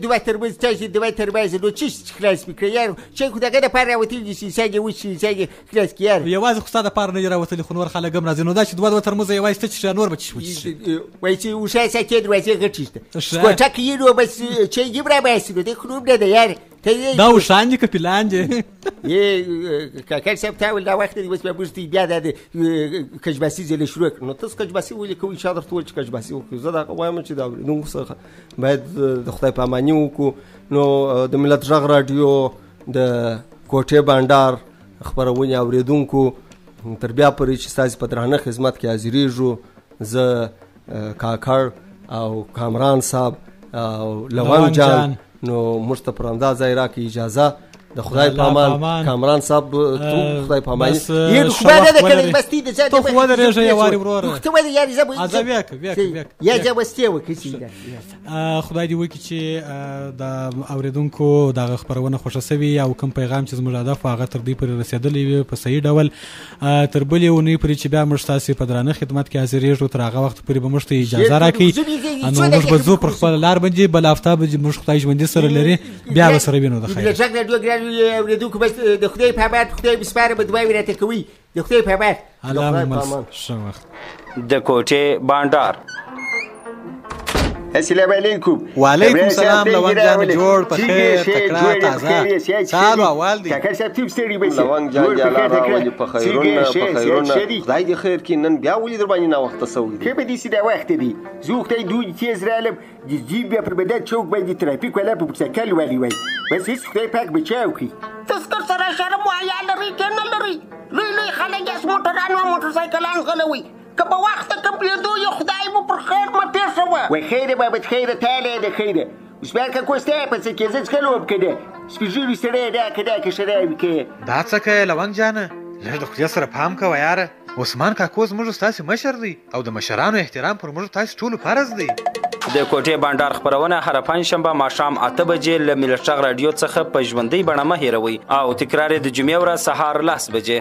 دوه ترموز چای دوه ترموز نو چیش خلاص میکړي یار چې خو دغه د پاره وتی دي چې وشي چې خلاص کیار یوازې خو ستاسو پاره نه راوتلی خو نور خلک هم راځي. نو دا چې دوه ترموز یوازې ته چې نور بچ وای چې وشه سکه دروازه غټیشته کوټه کې نو بس چې ګبره بس نو د خروب نه دی یار دا وشان دي کپلان دي یې کاکر صاحب ته ول دا وخت دی بس به بوستي بیا د کجباسي زله شروع نو تاسو کجباسي ولې کوي چې حاضر ټول چې کجباسي وکړي. زه دا وایم چې دا نو څه باید د خدای په امانی وکړو. نو د ملت غږ رادیو د کوټې بانډار خبرونه اوریدونکو تر بیا پرې چې تاسو په درانه خدمت کې حاضرېږو. زه کاکر او کامران صاحب او لوان جان نو مستپراندا ځای راکې اجازه د خدای په امان. کامران صاحب تو خدای په امان یې خو باید د کلي بستي د ځای ته خو درېږه یواري ورور ته ولې یاري زبې ازه بیاک یا زبستی وکړي. خدای دې وکړي چې د اوریدونکو د خبرونه خوشا سوي او کوم پیغام چې زموږ هدف هغه تر دې پورې رسیدلی وي په صحیح ډول. تر بلې ونی پرې چې بیا موږ تاسو په درانه خدمت کې حاضرېږو تر هغه وخت پورې به موږ ته اجازه راکړي. نو موږ به زو پر خپل لار باندې بل هفته به موږ خدای ژوندې سره لري بیا به سره وینو. د خیر اوریدونکو بس د خدای په امان خدای بسپاره به دوی ورته کوي د خدای په امان الله مل ښه وخت د کوټې بانډار. السلام علیکم. وعلیکم السلام لونګ جان جوړ په خیر تکړه تازه سال اول دی کاکر صاحب تیپ ستړي به لونګ جان جالا راولي په خیرونه خدای دې خیر کې نن بیا ولې در باندې نا وخت سوي کې به دې سي دا وخت دی زوخته دوی تیز رالم د جیب په بدل چوک باندې ترافیک ولا په بوتکل والی وای بس هیڅ خدای پاک بچاو کی تذکر سره شرم وعیا لري کنه لري لوی خلک اس موټران او موټرسایکلان غلوي که په وخت کې پیدو یو خدای مو پر خیر مته شو وای خیر بابت خیر تعالی د خیر اوس بیا که کوسته په څه کې ځکه لوب کده سپیژوري سره دا کده کې شراوي کې دا څه کې لونګ جان لږ د خدای سره پام کوه یار. عثمان کاکو زموږ تاسو مشر دی او د مشرانو احترام پر موږ تاسو ټول فرض دی. د کوټې بانډار خبرونه هر پنځشنبه ماښام 8 بجې له ملت غږ رادیو څخه په ژوندۍ بڼه مه هېروئ او تکرار د جمعې ورځ سهار 10 بجې.